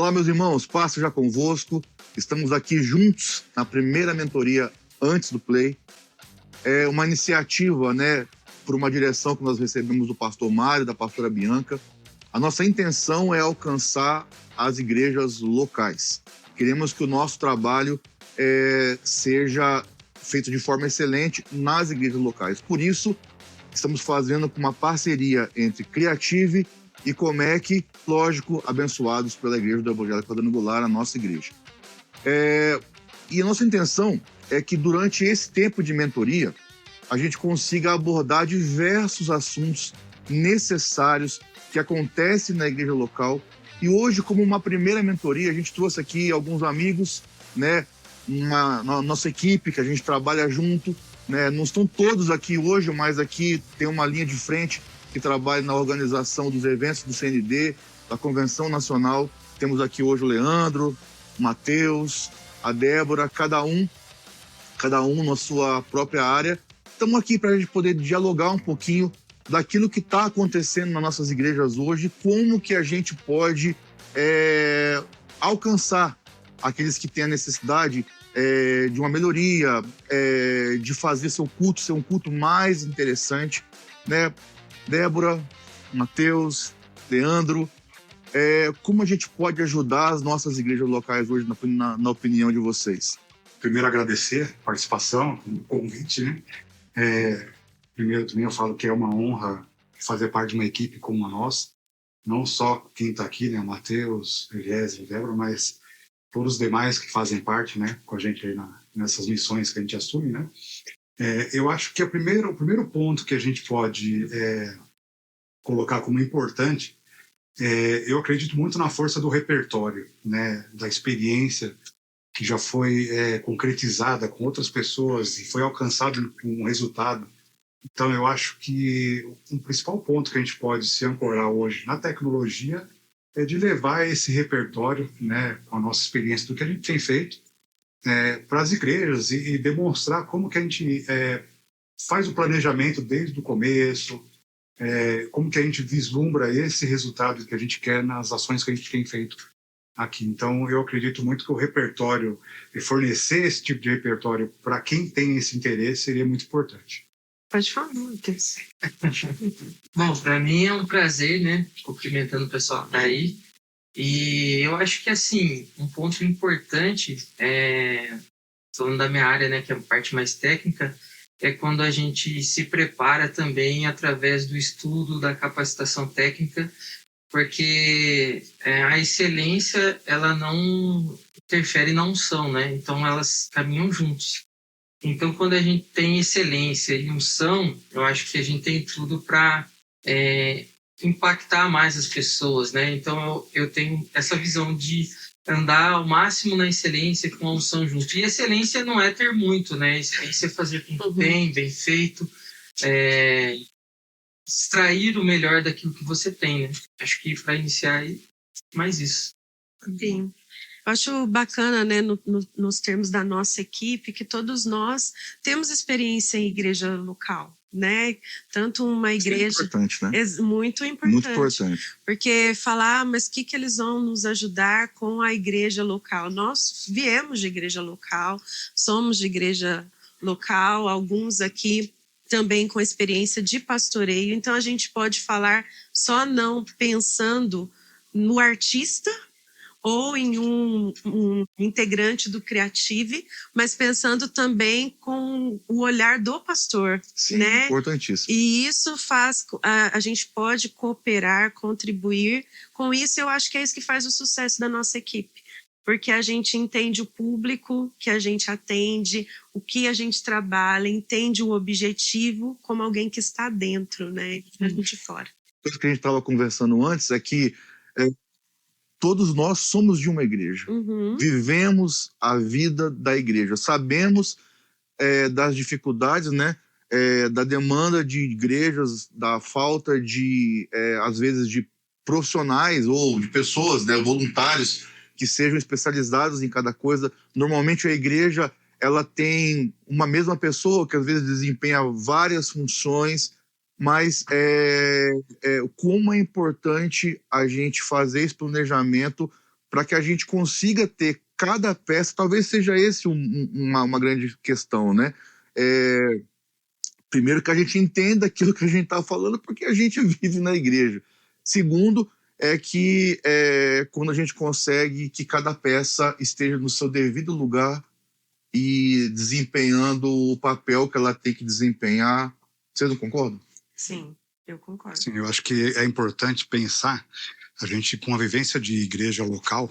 Olá, meus irmãos, paz já convosco. Estamos aqui juntos na primeira mentoria antes do Play. É uma iniciativa, por uma direção que nós recebemos do pastor Mário, da pastora Bianca. A nossa intenção é alcançar as igrejas locais. Queremos que o nosso trabalho seja feito de forma excelente nas igrejas locais. Por isso, estamos fazendo uma parceria entre Creative e Comec, lógico, abençoados pela Igreja do Evangelho Quadrangular, a nossa igreja. E a nossa intenção é que durante esse tempo de mentoria, a gente consiga abordar diversos assuntos necessários que acontecem na igreja local. E hoje, como uma primeira mentoria, a gente trouxe aqui alguns amigos, na nossa equipe, que a gente trabalha junto, Não estão todos aqui hoje, mas aqui tem uma linha de frente que trabalha na organização dos eventos do CND, da Convenção Nacional. Temos aqui hoje o Leandro, o Matheus, a Débora, cada um na sua própria área. Estamos aqui para a gente poder dialogar um pouquinho daquilo que está acontecendo nas nossas igrejas hoje, como que a gente pode alcançar aqueles que têm a necessidade de uma melhoria, de fazer seu culto ser um culto mais interessante, Débora, Matheus, Leandro, como a gente pode ajudar as nossas igrejas locais hoje, na opinião de vocês? Primeiro, agradecer a participação, o convite, Primeiro, também eu falo que é uma honra fazer parte de uma equipe como a nossa, não só quem está aqui, Matheus, Eliezer, Débora, mas todos os demais que fazem parte, com a gente aí nessas missões que a gente assume, Eu acho que o primeiro ponto que a gente pode colocar como importante, eu acredito muito na força do repertório, da experiência que já foi concretizada com outras pessoas e foi alcançado um resultado. Então, eu acho que o principal ponto que a gente pode se ancorar hoje na tecnologia é de levar esse repertório, com a nossa experiência do que a gente tem feito, para as igrejas e demonstrar como que a gente faz o planejamento desde o começo, como que a gente vislumbra esse resultado que a gente quer nas ações que a gente tem feito aqui. Então, eu acredito muito que o repertório, e fornecer esse tipo de repertório para quem tem esse interesse, seria muito importante. Pode falar, Matheus. Bom, para mim é um prazer, cumprimentando o pessoal que tá aí. E eu acho que, assim, um ponto importante, falando da minha área, que é a parte mais técnica, é quando a gente se prepara também através do estudo, da capacitação técnica, porque a excelência, ela não interfere na unção, Então, elas caminham juntos. Então, quando a gente tem excelência e unção, eu acho que a gente tem tudo para impactar mais as pessoas, Então, eu tenho essa visão de andar ao máximo na excelência com a unção junto. E excelência não é ter muito, Excelência é fazer tudo bem feito, extrair o melhor daquilo que você tem, Acho que para iniciar é mais isso. Sim. Eu acho bacana, nos termos da nossa equipe, que todos nós temos experiência em igreja local, Tanto uma igreja... Isso é importante, Muito importante. Muito importante. Porque falar, mas o que eles vão nos ajudar com a igreja local? Nós viemos de igreja local, somos de igreja local, alguns aqui também com experiência de pastoreio, então a gente pode falar só não pensando no artista, ou em um integrante do Creative, mas pensando também com o olhar do pastor, Sim, importantíssimo. E isso faz, a gente pode cooperar, contribuir com isso. Eu acho que é isso que faz o sucesso da nossa equipe, porque a gente entende o público que a gente atende, o que a gente trabalha, entende o objetivo como alguém que está dentro, de fora. O que a gente estava conversando antes é que todos nós somos de uma igreja, vivemos a vida da igreja, sabemos das dificuldades, da demanda de igrejas, da falta de, às vezes, de profissionais ou de pessoas, voluntários que sejam especializados em cada coisa. Normalmente a igreja ela tem uma mesma pessoa que às vezes desempenha várias funções, mas como é importante a gente fazer esse planejamento para que a gente consiga ter cada peça, talvez seja esse uma grande questão, né? Primeiro, que a gente entenda aquilo que a gente está falando, porque a gente vive na igreja. Segundo, é que quando a gente consegue que cada peça esteja no seu devido lugar e desempenhando o papel que ela tem que desempenhar. Vocês não concordam? Sim, eu concordo. Sim, eu acho que é importante pensar, a gente com a vivência de igreja local,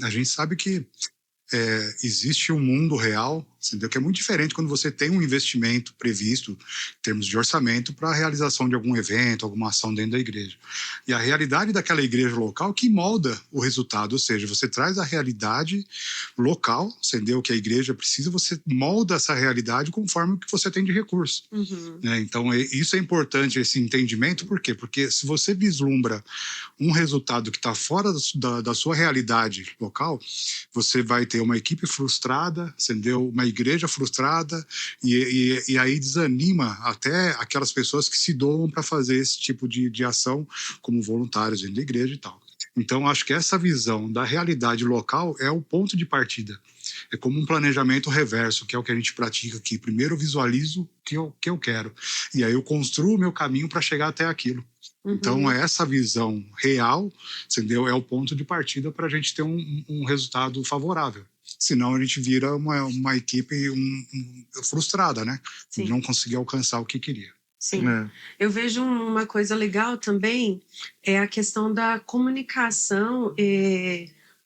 a gente sabe que existe um mundo real, entendeu? Que é muito diferente quando você tem um investimento previsto em termos de orçamento para a realização de algum evento, alguma ação dentro da igreja. E a realidade daquela igreja local que molda o resultado, ou seja, você traz a realidade local, entendeu? Que a igreja precisa, você molda essa realidade conforme o que você tem de recurso. Uhum. Né? Então, isso é importante, esse entendimento, por quê? Porque se você vislumbra um resultado que está fora da sua realidade local, você vai ter uma equipe frustrada, entendeu? Uma igreja frustrada, e aí desanima até aquelas pessoas que se doam para fazer esse tipo de ação como voluntários dentro da igreja e tal. Então, acho que essa visão da realidade local é o ponto de partida. É como um planejamento reverso, que é o que a gente pratica aqui. Primeiro eu visualizo o que eu quero, e aí eu construo o meu caminho para chegar até aquilo. Uhum. Então, essa visão real, entendeu? É o ponto de partida para a gente ter um resultado favorável. Senão a gente vira uma equipe frustrada, né? Sim. Não conseguir alcançar o que queria. Sim. Eu vejo uma coisa legal também, é a questão da comunicação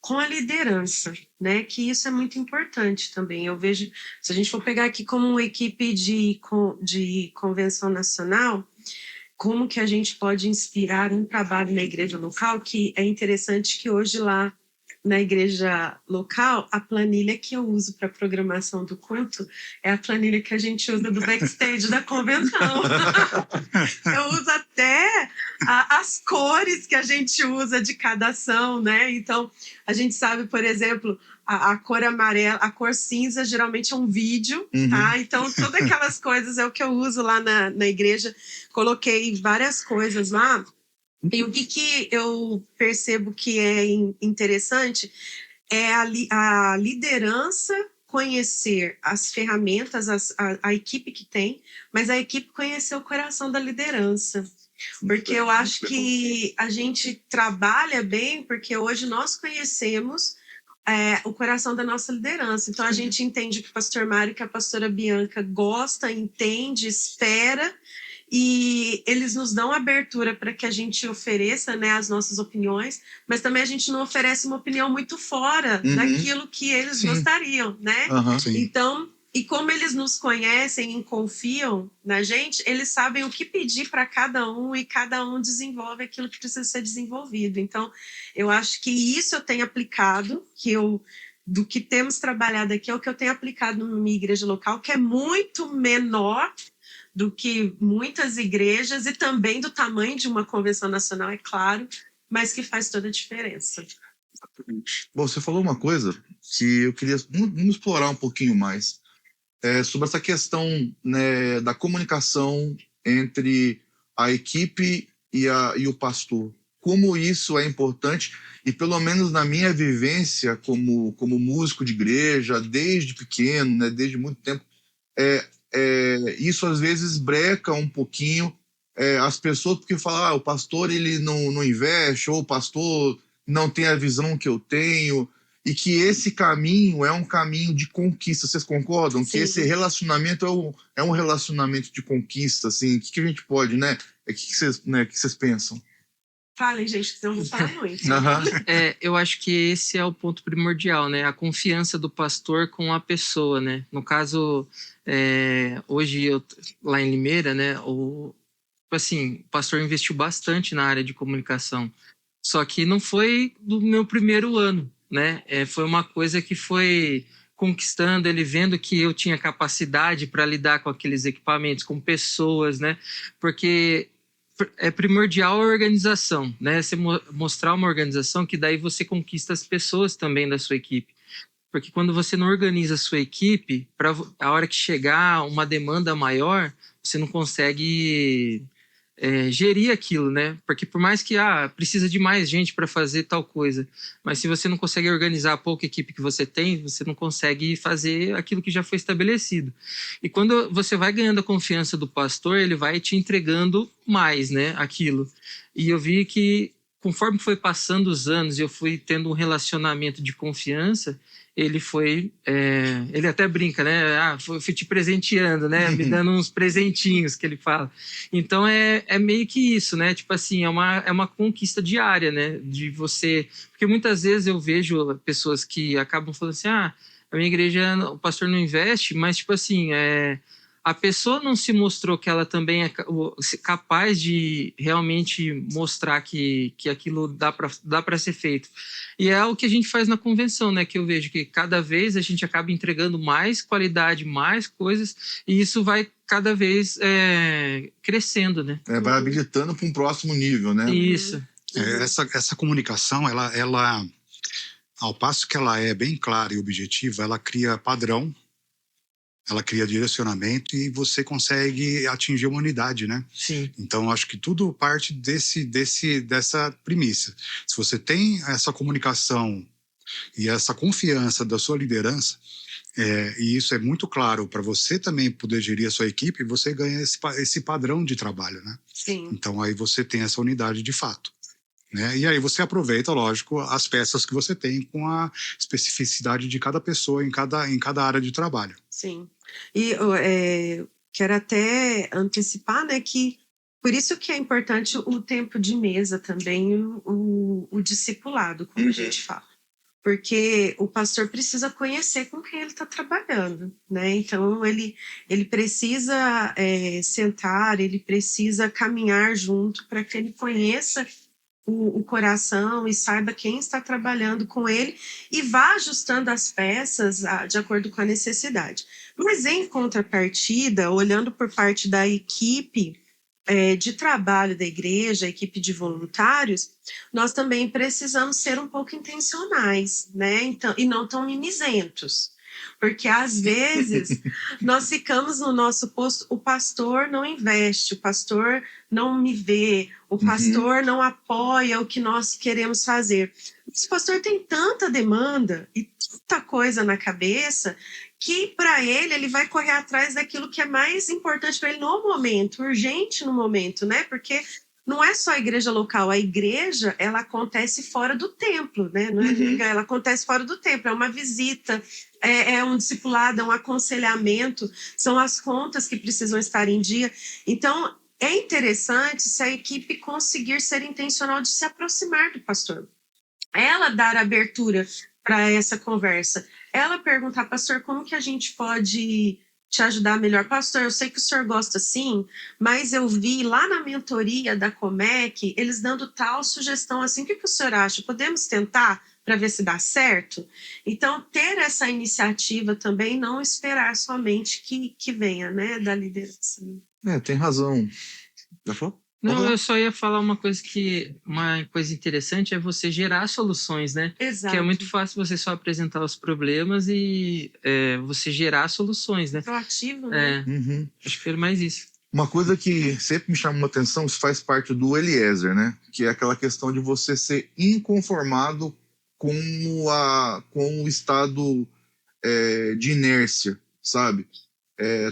com a liderança, né? Que isso é muito importante também. Eu vejo, se a gente for pegar aqui como uma equipe de convenção nacional, como que a gente pode inspirar um trabalho na igreja local, que é interessante que hoje lá na igreja local, a planilha que eu uso para programação do culto é a planilha que a gente usa do backstage da convenção. Eu uso até as cores que a gente usa de cada ação, né? Então, a gente sabe, por exemplo, a cor amarela, a cor cinza geralmente é um vídeo, tá? Então, todas aquelas coisas é o que eu uso lá na igreja. Coloquei várias coisas lá. E o que eu percebo que é interessante é a liderança conhecer as ferramentas, a equipe que tem, mas a equipe conhecer o coração da liderança. Porque eu acho que a gente trabalha bem porque hoje nós conhecemos o coração da nossa liderança. Então, a gente entende que o pastor Mário, que a pastora Bianca gosta, entende, espera, e eles nos dão abertura para que a gente ofereça, né, as nossas opiniões, mas também a gente não oferece uma opinião muito fora daquilo que eles gostariam, né? Então, e como eles nos conhecem e confiam na gente, eles sabem o que pedir para cada um e cada um desenvolve aquilo que precisa ser desenvolvido. Então, eu acho que isso eu tenho aplicado, do que temos trabalhado aqui é o que eu tenho aplicado na minha igreja local, que é muito menor do que muitas igrejas e também do tamanho de uma convenção nacional, é claro, mas que faz toda a diferença. Bom, você falou uma coisa que eu queria vamos explorar um pouquinho mais, sobre essa questão, né, da comunicação entre a equipe e o pastor. Como isso é importante, e pelo menos na minha vivência como músico de igreja, desde pequeno, né, desde muito tempo, isso às vezes breca um pouquinho as pessoas, porque falam, o pastor ele não investe, ou o pastor não tem a visão que eu tenho, e que esse caminho é um caminho de conquista. Vocês concordam? Sim. Que esse relacionamento é um relacionamento de conquista, assim? O que a gente pode, né? O que vocês pensam? Falem, gente, que senão eu vou falar muito. Eu acho que esse é o ponto primordial, né? A confiança do pastor com a pessoa, né? No caso, hoje, lá em Limeira, né? O pastor investiu bastante na área de comunicação. Só que não foi do meu primeiro ano, né? Foi uma coisa que foi conquistando, ele vendo que eu tinha capacidade para lidar com aqueles equipamentos, com pessoas, né? Porque é primordial a organização, né? Você mostrar uma organização que daí você conquista as pessoas também da sua equipe. Porque quando você não organiza a sua equipe, para a hora que chegar uma demanda maior, você não consegue gerir aquilo, né? Porque por mais que precisa de mais gente para fazer tal coisa, mas se você não consegue organizar a pouca equipe que você tem, você não consegue fazer aquilo que já foi estabelecido. E quando você vai ganhando a confiança do pastor, ele vai te entregando mais, né? Aquilo. E eu vi que conforme foi passando os anos e eu fui tendo um relacionamento de confiança, ele foi... ele até brinca, né? Fui te presenteando, né? Me dando uns presentinhos, que ele fala. Então, é meio que isso, né? Tipo assim, é uma conquista diária, né? De você... Porque muitas vezes eu vejo pessoas que acabam falando assim, a minha igreja, o pastor não investe, mas, tipo assim, a pessoa não se mostrou que ela também é capaz de realmente mostrar que aquilo dá para ser feito. E é o que a gente faz na convenção, né? Que eu vejo que cada vez a gente acaba entregando mais qualidade, mais coisas, e isso vai cada vez crescendo, né? Vai habilitando para um próximo nível, né? Isso. Essa comunicação, ela, ao passo que ela é bem clara e objetiva, ela cria padrão, ela cria direcionamento e você consegue atingir uma unidade, né? Sim. Então, acho que tudo parte dessa premissa. Se você tem essa comunicação e essa confiança da sua liderança, e isso é muito claro para você também poder gerir a sua equipe, você ganha esse padrão de trabalho, né? Sim. Então, aí você tem essa unidade de fato. Né? E aí você aproveita, lógico, as peças que você tem com a especificidade de cada pessoa em cada área de trabalho. Sim. E quero até antecipar, né, que por isso que é importante o tempo de mesa também, o discipulado, como a gente fala. Porque o pastor precisa conhecer com quem ele está trabalhando, né? Então, ele precisa sentar, ele precisa caminhar junto para que ele conheça o coração e saiba quem está trabalhando com ele e vá ajustando as peças de acordo com a necessidade. Mas, em contrapartida, olhando por parte da equipe de trabalho da igreja, a equipe de voluntários, nós também precisamos ser um pouco intencionais, né? Então, e não tão mimizentos. Porque, às vezes, nós ficamos no nosso posto, o pastor não investe, o pastor não me vê, o pastor não apoia o que nós queremos fazer. Esse pastor tem tanta demanda e tanta coisa na cabeça que, para ele vai correr atrás daquilo que é mais importante para ele no momento, urgente no momento, né? Porque não é só a igreja local, a igreja, ela acontece fora do templo, né? Não é, ela acontece fora do templo, é uma visita, é um discipulado, é um aconselhamento, são as contas que precisam estar em dia. Então, é interessante se a equipe conseguir ser intencional de se aproximar do pastor. Ela dar abertura para essa conversa. Ela perguntar, pastor, como que a gente pode te ajudar melhor? Pastor, eu sei que o senhor gosta sim, mas eu vi lá na mentoria da Comec, eles dando tal sugestão assim, o que o senhor acha? Podemos tentar para ver se dá certo? Então, ter essa iniciativa também, não esperar somente que venha, né, da liderança. Tem razão. Já falou? Não, eu só ia falar uma coisa interessante é você gerar soluções, né? Exato. Que é muito fácil você só apresentar os problemas e você gerar soluções, né? Proativo, né? Acho que era mais isso. Uma coisa que sempre me chamou a atenção, isso faz parte do Eliezer, né? Que é aquela questão de você ser inconformado com o estado de inércia, sabe?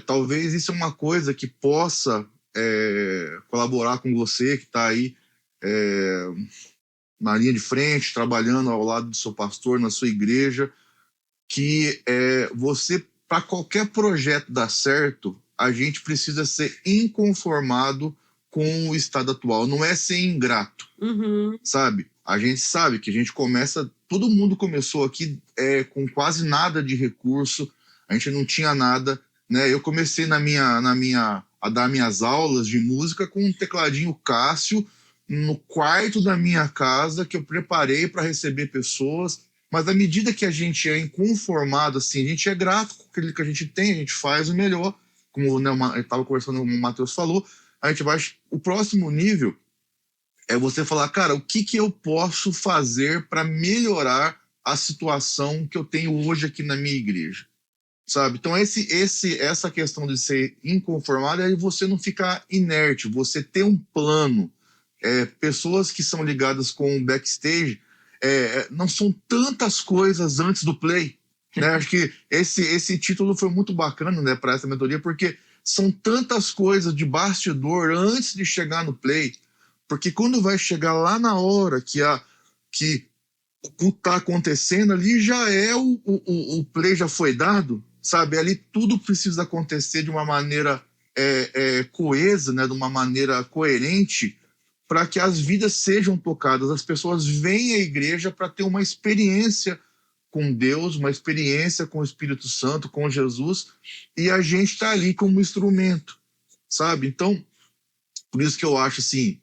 Talvez isso é uma coisa que possa colaborar com você que está aí na linha de frente, trabalhando ao lado do seu pastor, na sua igreja, que você, para qualquer projeto dar certo, a gente precisa ser inconformado com o estado atual. Não é ser ingrato, sabe? A gente sabe que a gente começa... Todo mundo começou aqui com quase nada de recurso, a gente não tinha nada, né? Eu comecei a dar minhas aulas de música com um tecladinho Cássio no quarto da minha casa, que eu preparei para receber pessoas. Mas à medida que a gente é inconformado, assim, a gente é grato com aquilo que a gente tem, a gente faz o melhor. Como, né, eu estava conversando, o Matheus falou, a gente vai... O próximo nível é você falar, cara, o que eu posso fazer para melhorar a situação que eu tenho hoje aqui na minha igreja? sabe? Então, essa questão de ser inconformado é você não ficar inerte, você ter um plano. Pessoas que são ligadas com o backstage, não são tantas coisas antes do play, né? Acho que esse título foi muito bacana, né, para essa mentoria, porque são tantas coisas de bastidor antes de chegar no play, porque quando vai chegar lá na hora que o que está acontecendo ali já o play já foi dado, sabe? Ali tudo precisa acontecer de uma maneira coesa, né? De uma maneira coerente, para que as vidas sejam tocadas. As pessoas vêm à igreja para ter uma experiência com Deus, uma experiência com o Espírito Santo, com Jesus, e a gente está ali como instrumento, sabe? Então, por isso que eu acho assim,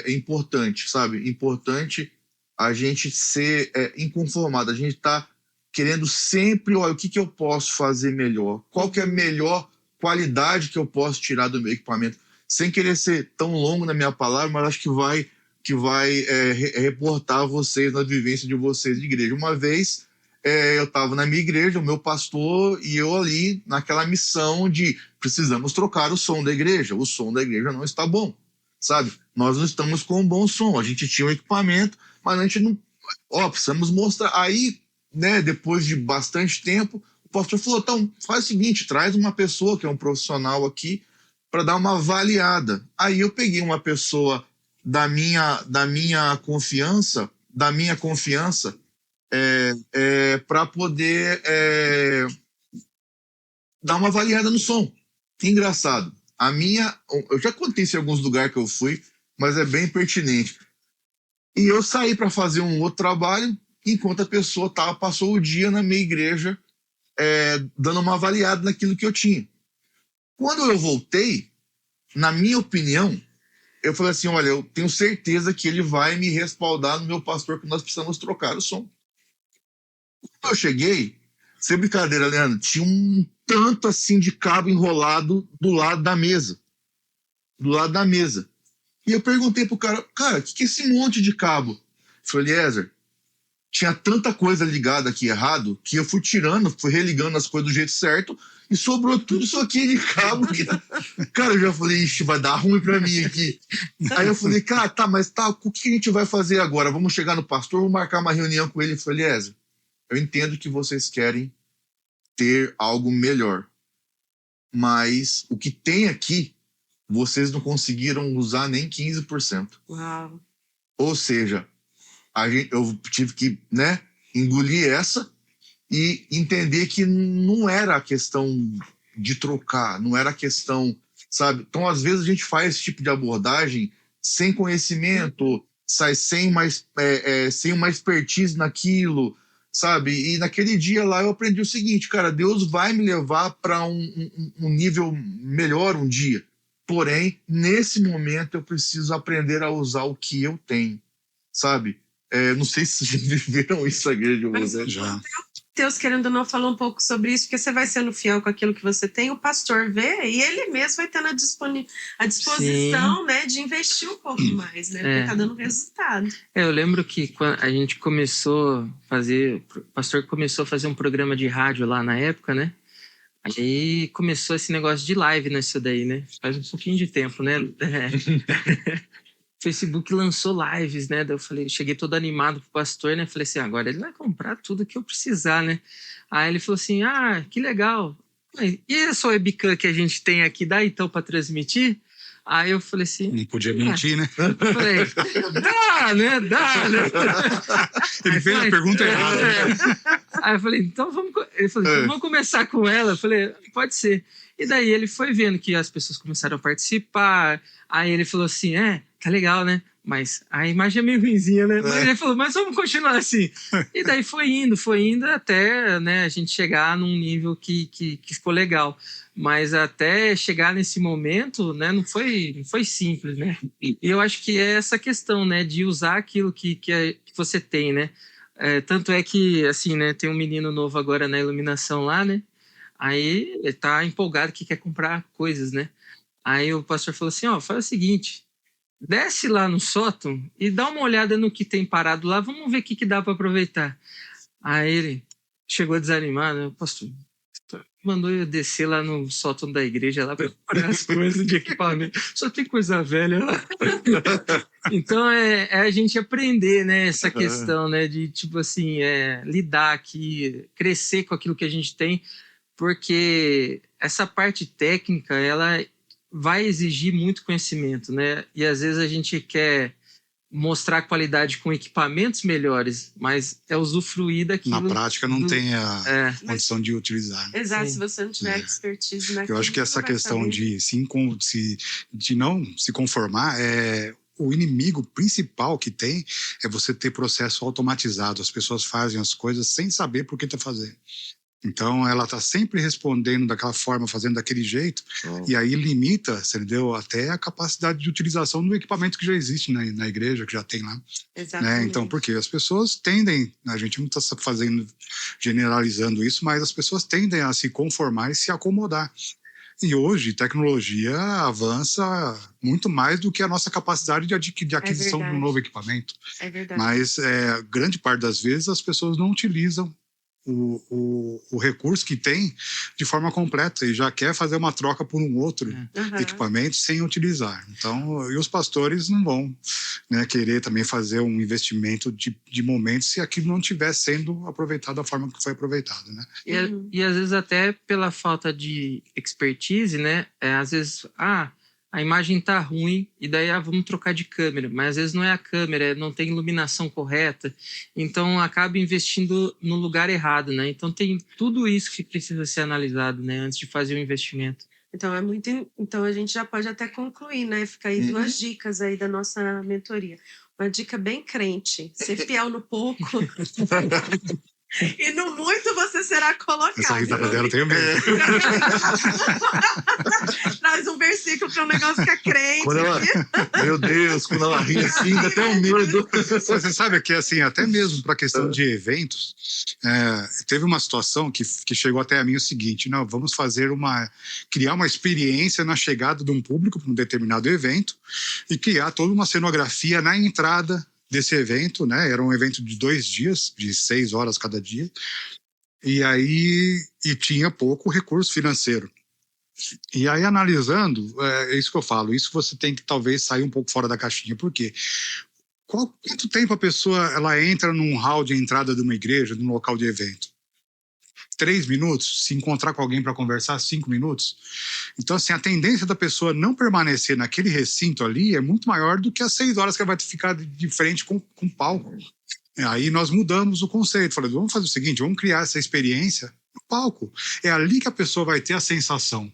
importante, sabe? Importante a gente ser inconformado, a gente está querendo sempre, olha, o que eu posso fazer melhor? Qual que é a melhor qualidade que eu posso tirar do meu equipamento? Sem querer ser tão longo na minha palavra, mas acho que vai reportar vocês na vivência de vocês de igreja. Uma vez eu estava na minha igreja, o meu pastor e eu ali naquela missão de precisamos trocar o som da igreja não está bom, sabe? Nós não estamos com um bom som, a gente tinha um equipamento, mas a gente não... precisamos mostrar. Aí, né, depois de bastante tempo, o pastor falou, então, faz o seguinte, traz uma pessoa que é um profissional aqui para dar uma avaliada. Aí eu peguei uma pessoa da minha confiança para poder dar uma avaliada no som. Que engraçado. Eu já contei isso em alguns lugares que eu fui, mas é bem pertinente. E eu saí para fazer um outro trabalho, enquanto a pessoa passou o dia na minha igreja dando uma avaliada naquilo que eu tinha. Quando eu voltei, na minha opinião, eu falei assim, olha, eu tenho certeza que ele vai me respaldar no meu pastor, que nós precisamos trocar o som. Quando eu cheguei, sem brincadeira, Leandro, tinha um tanto assim de cabo enrolado do lado da mesa. E eu perguntei pro cara, o que é esse monte de cabo? Eu falei, Eliezer, tinha tanta coisa ligada aqui errado que eu fui tirando, fui religando as coisas do jeito certo e sobrou tudo isso aqui de cabo. Cara, eu já falei, ixi, vai dar ruim pra mim aqui. Aí eu falei, cara, mas o que a gente vai fazer agora? Vamos chegar no pastor, vamos marcar uma reunião com ele? Eu falei, Eliezer, eu entendo que vocês querem ter algo melhor, mas o que tem aqui, vocês não conseguiram usar nem 15%. Uau. Ou seja, eu tive que, né, engolir essa e entender que não era a questão de trocar, não era a questão, sabe? Então, às vezes, a gente faz esse tipo de abordagem sem conhecimento, sai sem uma expertise naquilo, sabe? E naquele dia lá eu aprendi o seguinte, cara, Deus vai me levar para um nível melhor um dia. Porém, nesse momento eu preciso aprender a usar o que eu tenho, sabe? Não sei se vocês viveram isso, a igreja de vocês. Já. Deus, querendo ou não, falar um pouco sobre isso, porque você vai sendo fiel com aquilo que você tem, o pastor vê e ele mesmo vai tendo a disposição, né, de investir um pouco mais, né? Porque tá dando resultado. Eu lembro que quando a gente começou a fazer, o pastor começou a fazer um programa de rádio lá na época, né? Aí começou esse negócio de live nisso daí, né? Faz um pouquinho de tempo, né? Facebook lançou lives, né? Daí eu cheguei todo animado pro pastor, né? Falei assim, agora ele vai comprar tudo que eu precisar, né? Aí ele falou assim, que legal. E essa webcam que a gente tem aqui, dá então para transmitir? Aí eu falei assim... Não podia mentir, né? Eu falei, dá, né? Ele fez a pergunta errada. Aí eu falei, então vamos... Ele falou, então vamos começar com ela. Eu falei, pode ser. E daí ele foi vendo que as pessoas começaram a participar. Aí ele falou assim, tá legal, né? Mas a imagem é meio ruimzinha, né? Mas ele falou, mas vamos continuar assim. E daí foi indo até, né, a gente chegar num nível que ficou legal. Mas até chegar nesse momento, né, não foi simples, né? E eu acho que é essa questão, né, de usar aquilo que você tem, né? Tanto é que, assim, né, tem um menino novo agora na iluminação lá, né? Aí ele tá empolgado que quer comprar coisas, né? Aí o pastor falou assim, faz o seguinte, desce lá no sótão e dá uma olhada no que tem parado lá, vamos ver o que dá para aproveitar. Aí ele chegou desanimado, pastor, Mandou eu descer lá no sótão da igreja lá para comprar as coisas de equipamento. Só tem coisa velha lá. Então é a gente aprender, né, essa questão, né, de tipo assim, lidar aqui, crescer com aquilo que a gente tem, porque essa parte técnica, ela vai exigir muito conhecimento, né? E às vezes a gente quer mostrar qualidade com equipamentos melhores, mas é usufruir daquilo. Na prática não tem a É. condição de utilizar. Exato, Sim. se você não tiver expertise naquilo. Eu acho que essa não vai questão saber. de não se conformar o inimigo principal que tem é você ter processo automatizado. As pessoas fazem as coisas sem saber por que está fazendo. Então, ela está sempre respondendo daquela forma, fazendo daquele jeito, e aí limita, você entendeu, até a capacidade de utilização do equipamento que já existe na igreja, que já tem lá. Exatamente. Né? Então, porque as pessoas tendem, a gente não está generalizando isso, mas as pessoas tendem a se conformar e se acomodar. E hoje, tecnologia avança muito mais do que a nossa capacidade de aquisição de um verdade. novo equipamento. É verdade. Mas grande parte das vezes as pessoas não utilizam o recurso que tem de forma completa e já quer fazer uma troca por um outro Aham. equipamento sem utilizar. Então, e os pastores não vão, né, querer também fazer um investimento de momentos se aquilo não estiver sendo aproveitado da forma que foi aproveitado, né? E às vezes até pela falta de expertise, né? Às vezes, a imagem tá ruim e daí vamos trocar de câmera, mas às vezes não é a câmera, não tem iluminação correta, então acaba investindo no lugar errado, né? Então tem tudo isso que precisa ser analisado, né? Antes de fazer o investimento. Então, então a gente já pode até concluir, né? Fica aí 2 dicas aí da nossa mentoria. Uma dica bem crente, ser fiel no pouco e no muito você será colocado. Essa risada dela eu tenho medo. Traz um versículo para um negócio que é crente. Quando ela, meu Deus, quando ela ri assim, dá até um medo. Você sabe que, assim, até mesmo para a questão de eventos, teve uma situação que chegou até a mim o seguinte: não, vamos criar uma experiência na chegada de um público para um determinado evento e criar toda uma cenografia na entrada desse evento, né? Era um evento de 2 dias, de 6 horas cada dia, e tinha pouco recurso financeiro. E aí, analisando, é isso que eu falo, isso você tem que talvez sair um pouco fora da caixinha. Por quê? Quanto tempo a pessoa ela entra num hall de entrada de uma igreja, num local de evento? 3 minutos? Se encontrar com alguém para conversar, 5 minutos? Então, assim, a tendência da pessoa não permanecer naquele recinto ali é muito maior do que as 6 horas que ela vai ficar de frente com o palco. Aí nós mudamos o conceito. Falei, vamos fazer o seguinte, vamos criar essa experiência no palco. É ali que a pessoa vai ter a sensação.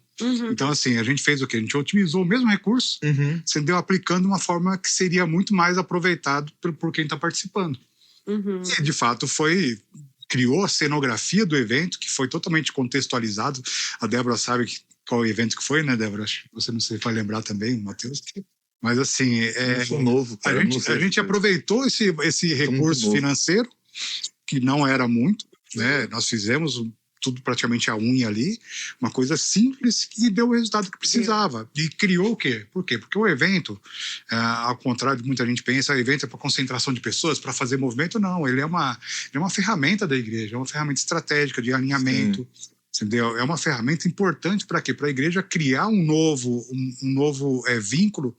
Então, assim, a gente fez o quê? A gente otimizou o mesmo recurso, entendeu? Aplicando uma forma que seria muito mais aproveitado por quem está participando. E, de fato, criou a cenografia do evento, que foi totalmente contextualizado. A Débora sabe qual evento que foi, né, Débora? Acho que você não sei, vai lembrar também, Matheus. Mas, assim, Eu sou novo, cara, a gente aproveitou esse recurso financeiro, que não era muito, né? Nós fizemos tudo praticamente a unha ali, uma coisa simples que deu o resultado que precisava. E criou o quê? Por quê? Porque o evento, ao contrário de muita gente pensa, o evento é para concentração de pessoas, para fazer movimento, não. Ele é uma ferramenta da igreja, é uma ferramenta estratégica de alinhamento. Entendeu? É uma ferramenta importante para quê? Para a igreja criar um novo vínculo,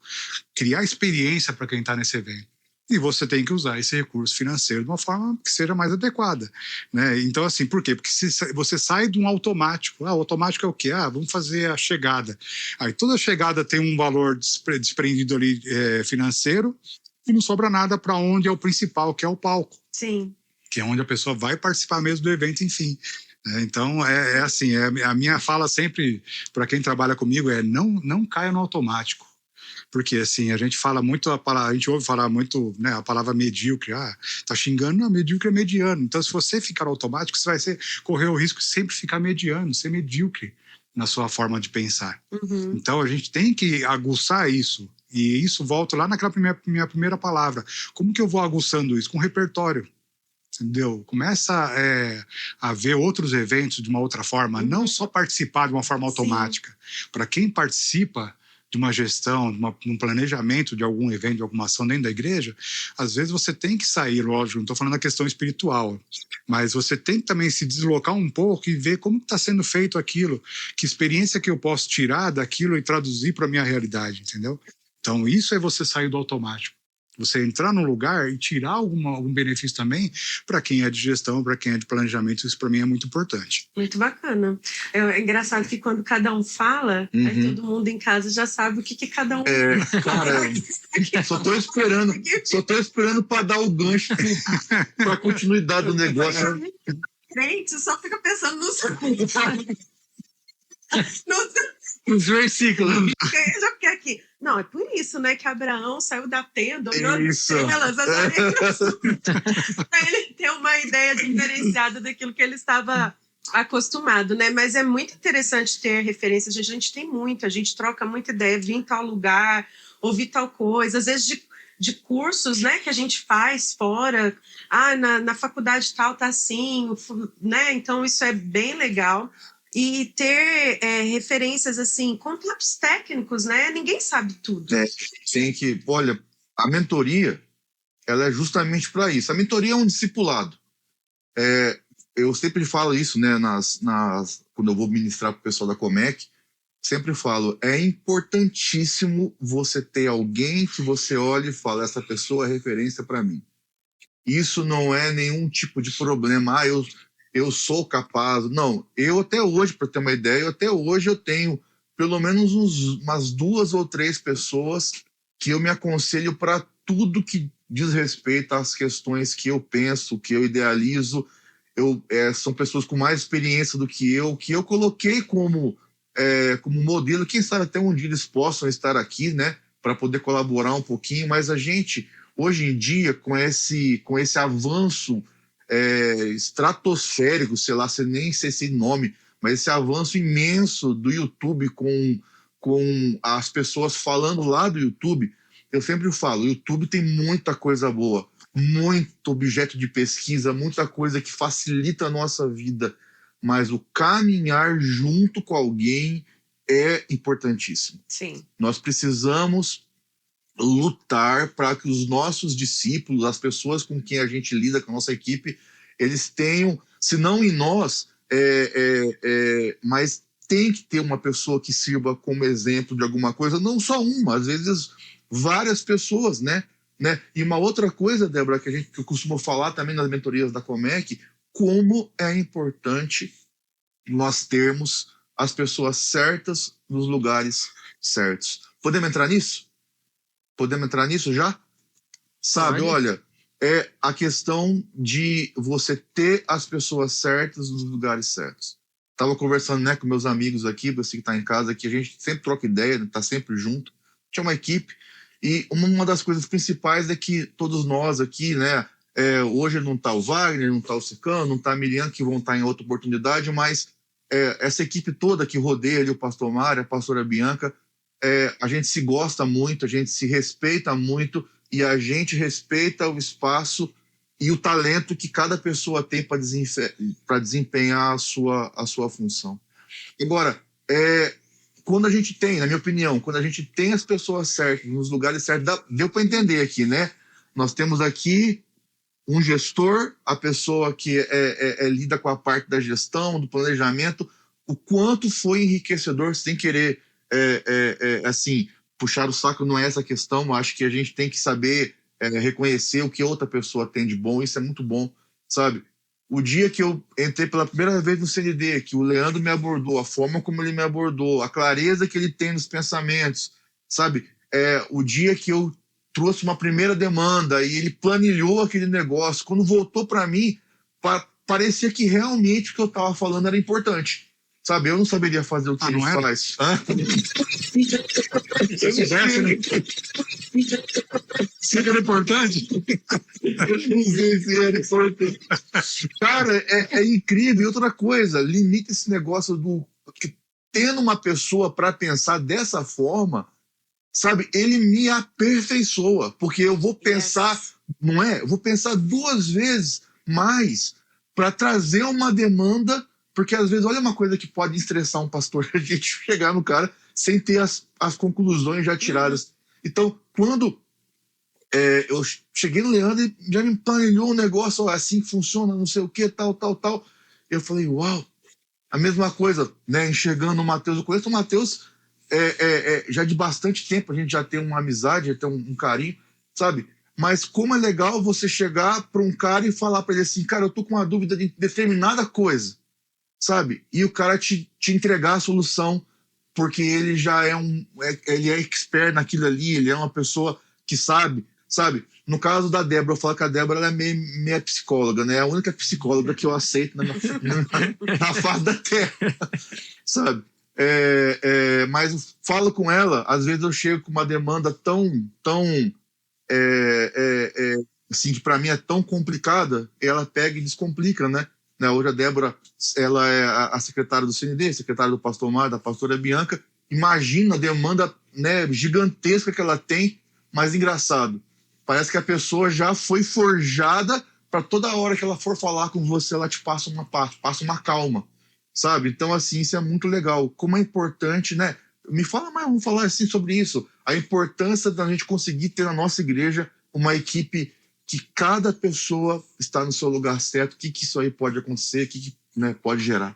criar experiência para quem está nesse evento. E você tem que usar esse recurso financeiro de uma forma que seja mais adequada, né? Então, assim, por quê? Porque se você sai de um automático, o automático é o quê? Vamos fazer a chegada. Aí toda chegada tem um valor desprendido ali financeiro e não sobra nada para onde é o principal, que é o palco. Sim. Que é onde a pessoa vai participar mesmo do evento, enfim. Então, assim, a minha fala sempre para quem trabalha comigo não caia no automático. Porque, assim, a gente fala muito, a gente ouve falar muito, né, a palavra medíocre. Tá xingando? Não, medíocre é mediano. Então, se você ficar automático, você vai correr o risco de sempre ficar mediano, ser medíocre na sua forma de pensar. Então, a gente tem que aguçar isso. E isso volta lá naquela minha primeira palavra. Como que eu vou aguçando isso? Com repertório. Entendeu? Começa a ver outros eventos de uma outra forma, não só participar de uma forma automática. Para quem participa de uma gestão, um planejamento de algum evento, de alguma ação dentro da igreja, às vezes você tem que sair, lógico, não estou falando da questão espiritual, mas você tem que também se deslocar um pouco e ver como está sendo feito aquilo, que experiência que eu posso tirar daquilo e traduzir para a minha realidade, entendeu? Então, isso é você sair do automático. Você entrar num lugar e tirar algum benefício também para quem é de gestão, para quem é de planejamento. Isso para mim é muito importante. Muito bacana. É engraçado que quando cada um fala, aí todo mundo em casa já sabe o que cada um... Cara, só tô esperando para dar o gancho para a continuidade do negócio. Gente, só fica pensando nos Os versículos. Eu já fiquei aqui. Não, é por isso, né, que Abraão saiu da tenda, olhou Isso. para ele ter uma ideia diferenciada daquilo que ele estava acostumado, né? Mas é muito interessante ter referências. A gente tem muito, a gente troca muita ideia, vir em tal lugar, ouvir tal coisa, às vezes de cursos, né, que a gente faz fora. Na faculdade tal tá assim, né? Então isso é bem legal. E ter referências, assim, contatos técnicos, né? Ninguém sabe tudo. Tem que... Olha, a mentoria, ela é justamente para isso. A mentoria é um discipulado. Eu sempre falo isso, né? Quando eu vou ministrar para o pessoal da Comec, sempre falo, é importantíssimo você ter alguém que você olhe e fala, essa pessoa é referência para mim. Isso não é nenhum tipo de problema. Eu sou capaz. Não, eu até hoje, para ter uma ideia, eu tenho pelo menos umas 2 ou 3 pessoas que eu me aconselho para tudo que diz respeito às questões que eu penso, que eu idealizo. São pessoas com mais experiência do que eu coloquei como modelo. Quem sabe até um dia eles possam estar aqui, né, para poder colaborar um pouquinho, mas a gente, hoje em dia, com esse avanço estratosférico, sei lá, nem sei esse nome, mas esse avanço imenso do YouTube com as pessoas falando lá do YouTube, eu sempre falo, o YouTube tem muita coisa boa, muito objeto de pesquisa, muita coisa que facilita a nossa vida, mas o caminhar junto com alguém é importantíssimo. Sim. Nós precisamos lutar para que os nossos discípulos, as pessoas com quem a gente lida, com a nossa equipe, eles tenham, se não em nós, mas tem que ter uma pessoa que sirva como exemplo de alguma coisa, não só uma, às vezes várias pessoas, né? E uma outra coisa, Débora, que eu costumo falar também nas mentorias da Comec, como é importante nós termos as pessoas certas nos lugares certos. Podemos entrar nisso? Podemos entrar nisso já? Sabe, olha, é a questão de você ter as pessoas certas nos lugares certos. Estava conversando, né, com meus amigos aqui, você que está em casa, aqui, a gente sempre troca ideia, está sempre junto. Tinha uma equipe, e uma das coisas principais é que todos nós aqui, né, hoje não está o Wagner, não está o Sicano, não está a Miriam, que vão estar em outra oportunidade, mas essa equipe toda que rodeia ali o pastor Mário, a pastora Bianca, a gente se gosta muito, a gente se respeita muito e a gente respeita o espaço e o talento que cada pessoa tem para desempenhar a sua função. Agora, quando a gente tem, na minha opinião, quando a gente tem as pessoas certas, nos lugares certos, deu para entender aqui, né? Nós temos aqui um gestor, a pessoa que lida com a parte da gestão, do planejamento, o quanto foi enriquecedor, sem querer assim, puxar o saco, não é essa a questão, mas acho que a gente tem que saber reconhecer o que outra pessoa tem de bom, isso é muito bom, sabe? O dia que eu entrei pela primeira vez no CND, que o Leandro me abordou, a forma como ele me abordou, a clareza que ele tem nos pensamentos, sabe? O dia que eu trouxe uma primeira demanda e ele planilhou aquele negócio, quando voltou para mim, parecia que realmente o que eu estava falando era importante. Sabe, eu não saberia fazer o que ele faz. Se soubesse, né? Se era importante? Eu não sei se era importante. Cara, é incrível. E outra coisa, limita esse negócio que tendo uma pessoa para pensar dessa forma, sabe, ele me aperfeiçoa. Porque eu vou pensar, não é? Eu vou pensar 2 vezes mais para trazer uma demanda. Porque às vezes, olha uma coisa que pode estressar um pastor, a gente chegar no cara sem ter as conclusões já tiradas. Então, quando eu cheguei no Leandro e já me planejou um negócio, ó, assim que funciona, não sei o que, tal. Eu falei, uau, a mesma coisa, né? Enxergando o Matheus, eu conheço o Matheus já de bastante tempo, a gente já tem uma amizade, já tem um carinho, sabe? Mas como é legal você chegar para um cara e falar para ele assim, cara, eu tô com uma dúvida de determinada coisa, sabe? E o cara te entregar a solução, porque ele já ele é expert naquilo ali, ele é uma pessoa que sabe? No caso da Débora, eu falo que a Débora ela é meia psicóloga, né? É a única psicóloga que eu aceito na face da Terra, sabe? Mas falo com ela, às vezes eu chego com uma demanda tão assim, que para mim é tão complicada, ela pega e descomplica, né? Hoje a Débora, ela é a secretária do CND, secretária do pastor Mário, da pastora Bianca. Imagina a demanda, né, gigantesca que ela tem, mas engraçado, parece que a pessoa já foi forjada para toda hora que ela for falar com você, ela te passa uma calma, sabe? Então, assim, isso é muito legal. Como é importante, né? Me fala mais, vamos falar assim sobre isso. A importância da gente conseguir ter na nossa igreja uma equipe que cada pessoa está no seu lugar certo. O que isso aí pode acontecer? O que né, pode gerar?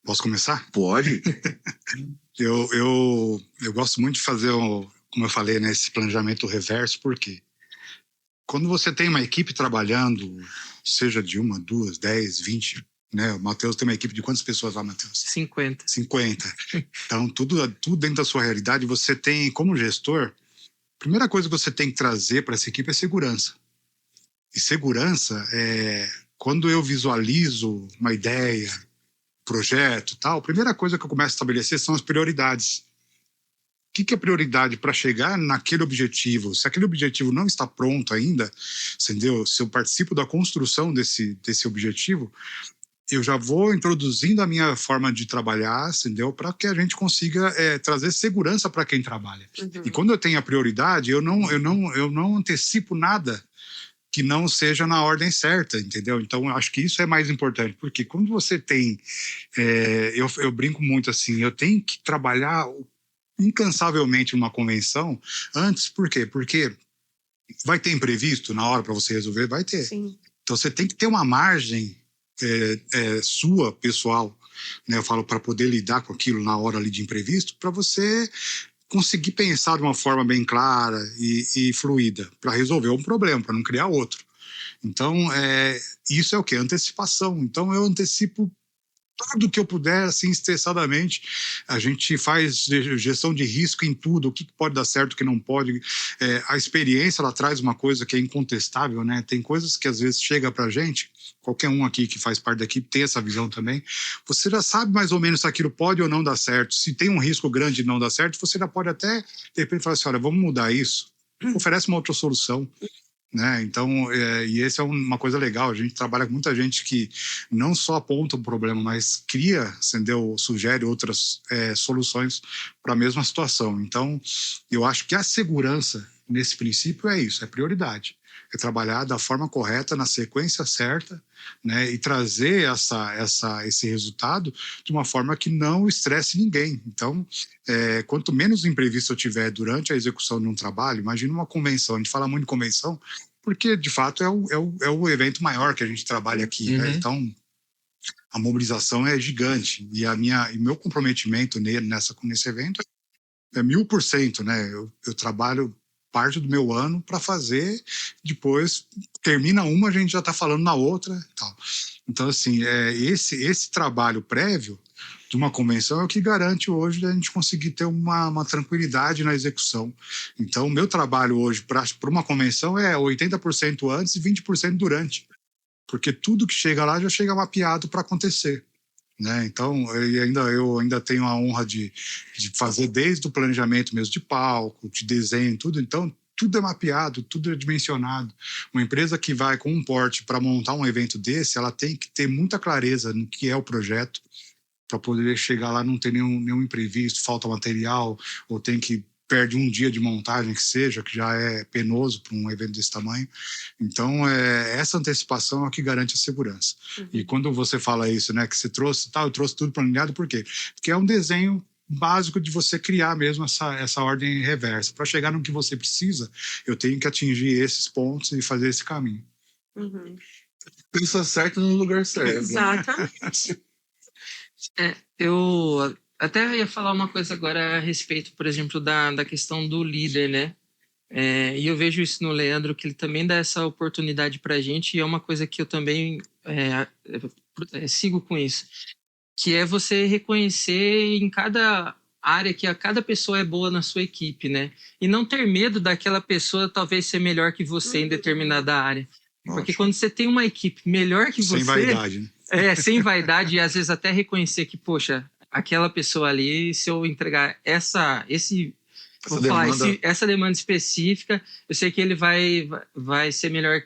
Posso começar? Pode. Eu gosto muito de fazer, como eu falei, né, esse planejamento reverso, porque quando você tem uma equipe trabalhando, seja de 1, 2, 10, 20... né? O Matheus tem uma equipe de quantas pessoas lá, Matheus? 50. Então, tudo dentro da sua realidade, você tem, como gestor, a primeira coisa que você tem que trazer para essa equipe é segurança. E segurança quando eu visualizo uma ideia, projeto e tal, a primeira coisa que eu começo a estabelecer são as prioridades. O que é prioridade para chegar naquele objetivo? Se aquele objetivo não está pronto ainda, entendeu? Se eu participo da construção desse objetivo, eu já vou introduzindo a minha forma de trabalhar, entendeu? Para que a gente consiga trazer segurança para quem trabalha. Uhum. E quando eu tenho a prioridade, eu não antecipo nada que não seja na ordem certa, entendeu? Então, acho que isso é mais importante, porque quando você tem... eu brinco muito assim, eu tenho que trabalhar incansavelmente numa convenção antes, por quê? Porque vai ter imprevisto na hora para você resolver? Vai ter. Sim. Então, você tem que ter uma margem sua, pessoal, né? Eu falo para poder lidar com aquilo na hora ali de imprevisto, para você conseguir pensar de uma forma bem clara e fluida, para resolver um problema, para não criar outro. Então, isso é o quê? Antecipação. Então, eu antecipo tudo que eu puder, assim, estressadamente. A gente faz gestão de risco em tudo, o que pode dar certo, o que não pode. A experiência, ela traz uma coisa que é incontestável, né? Tem coisas que às vezes chega pra gente, qualquer um aqui que faz parte da equipe tem essa visão também, você já sabe mais ou menos se aquilo pode ou não dar certo. Se tem um risco grande de não dar certo, você já pode até, de repente, falar assim, olha, vamos mudar isso. Oferece uma outra solução. Né? Então, e essa é uma coisa legal, a gente trabalha com muita gente que não só aponta um problema, mas cria, entendeu? Sugere outras soluções para a mesma situação. Então, eu acho que a segurança, nesse princípio, é isso, é prioridade. É trabalhar da forma correta, na sequência certa, né? E trazer esse resultado de uma forma que não estresse ninguém. Então, quanto menos imprevisto eu tiver durante a execução de um trabalho, imagina uma convenção, a gente fala muito de convenção, porque, de fato, é o evento maior que a gente trabalha aqui. Uhum. Né? Então, a mobilização é gigante. E meu comprometimento nesse evento é 1000%. Né? Eu trabalho parte do meu ano para fazer, depois termina uma, a gente já está falando na outra e tal. Então, assim, esse trabalho prévio de uma convenção é o que garante hoje a gente conseguir ter uma tranquilidade na execução. Então, o meu trabalho hoje para uma convenção é 80% antes e 20% durante, porque tudo que chega lá já chega mapeado para acontecer. Né? Então, eu ainda tenho a honra de fazer desde o planejamento mesmo de palco, de desenho, tudo. Então, tudo é mapeado, tudo é dimensionado. Uma empresa que vai com um porte para montar um evento desse, ela tem que ter muita clareza no que é o projeto, para poder chegar lá não ter nenhum imprevisto, falta material, ou perde um dia de montagem que seja, que já é penoso para um evento desse tamanho. Então, essa antecipação é o que garante a segurança. Uhum. E quando você fala isso, né, que você trouxe, eu trouxe tudo planejado, por quê? Porque é um desenho básico de você criar mesmo essa ordem reversa. Para chegar no que você precisa, eu tenho que atingir esses pontos e fazer esse caminho. Uhum. Pensa certo no lugar certo. Exatamente. Eu até ia falar uma coisa agora a respeito, por exemplo, da questão do líder, né? E eu vejo isso no Leandro, que ele também dá essa oportunidade para a gente, e é uma coisa que eu também sigo com isso, que é você reconhecer em cada área que cada pessoa é boa na sua equipe, né? E não ter medo daquela pessoa talvez ser melhor que você em determinada área. Porque quando você tem uma equipe melhor que você... Sem vaidade, né? Sem vaidade, e às vezes até reconhecer que, poxa, aquela pessoa ali, se eu entregar essa demanda específica, eu sei que ele vai ser melhor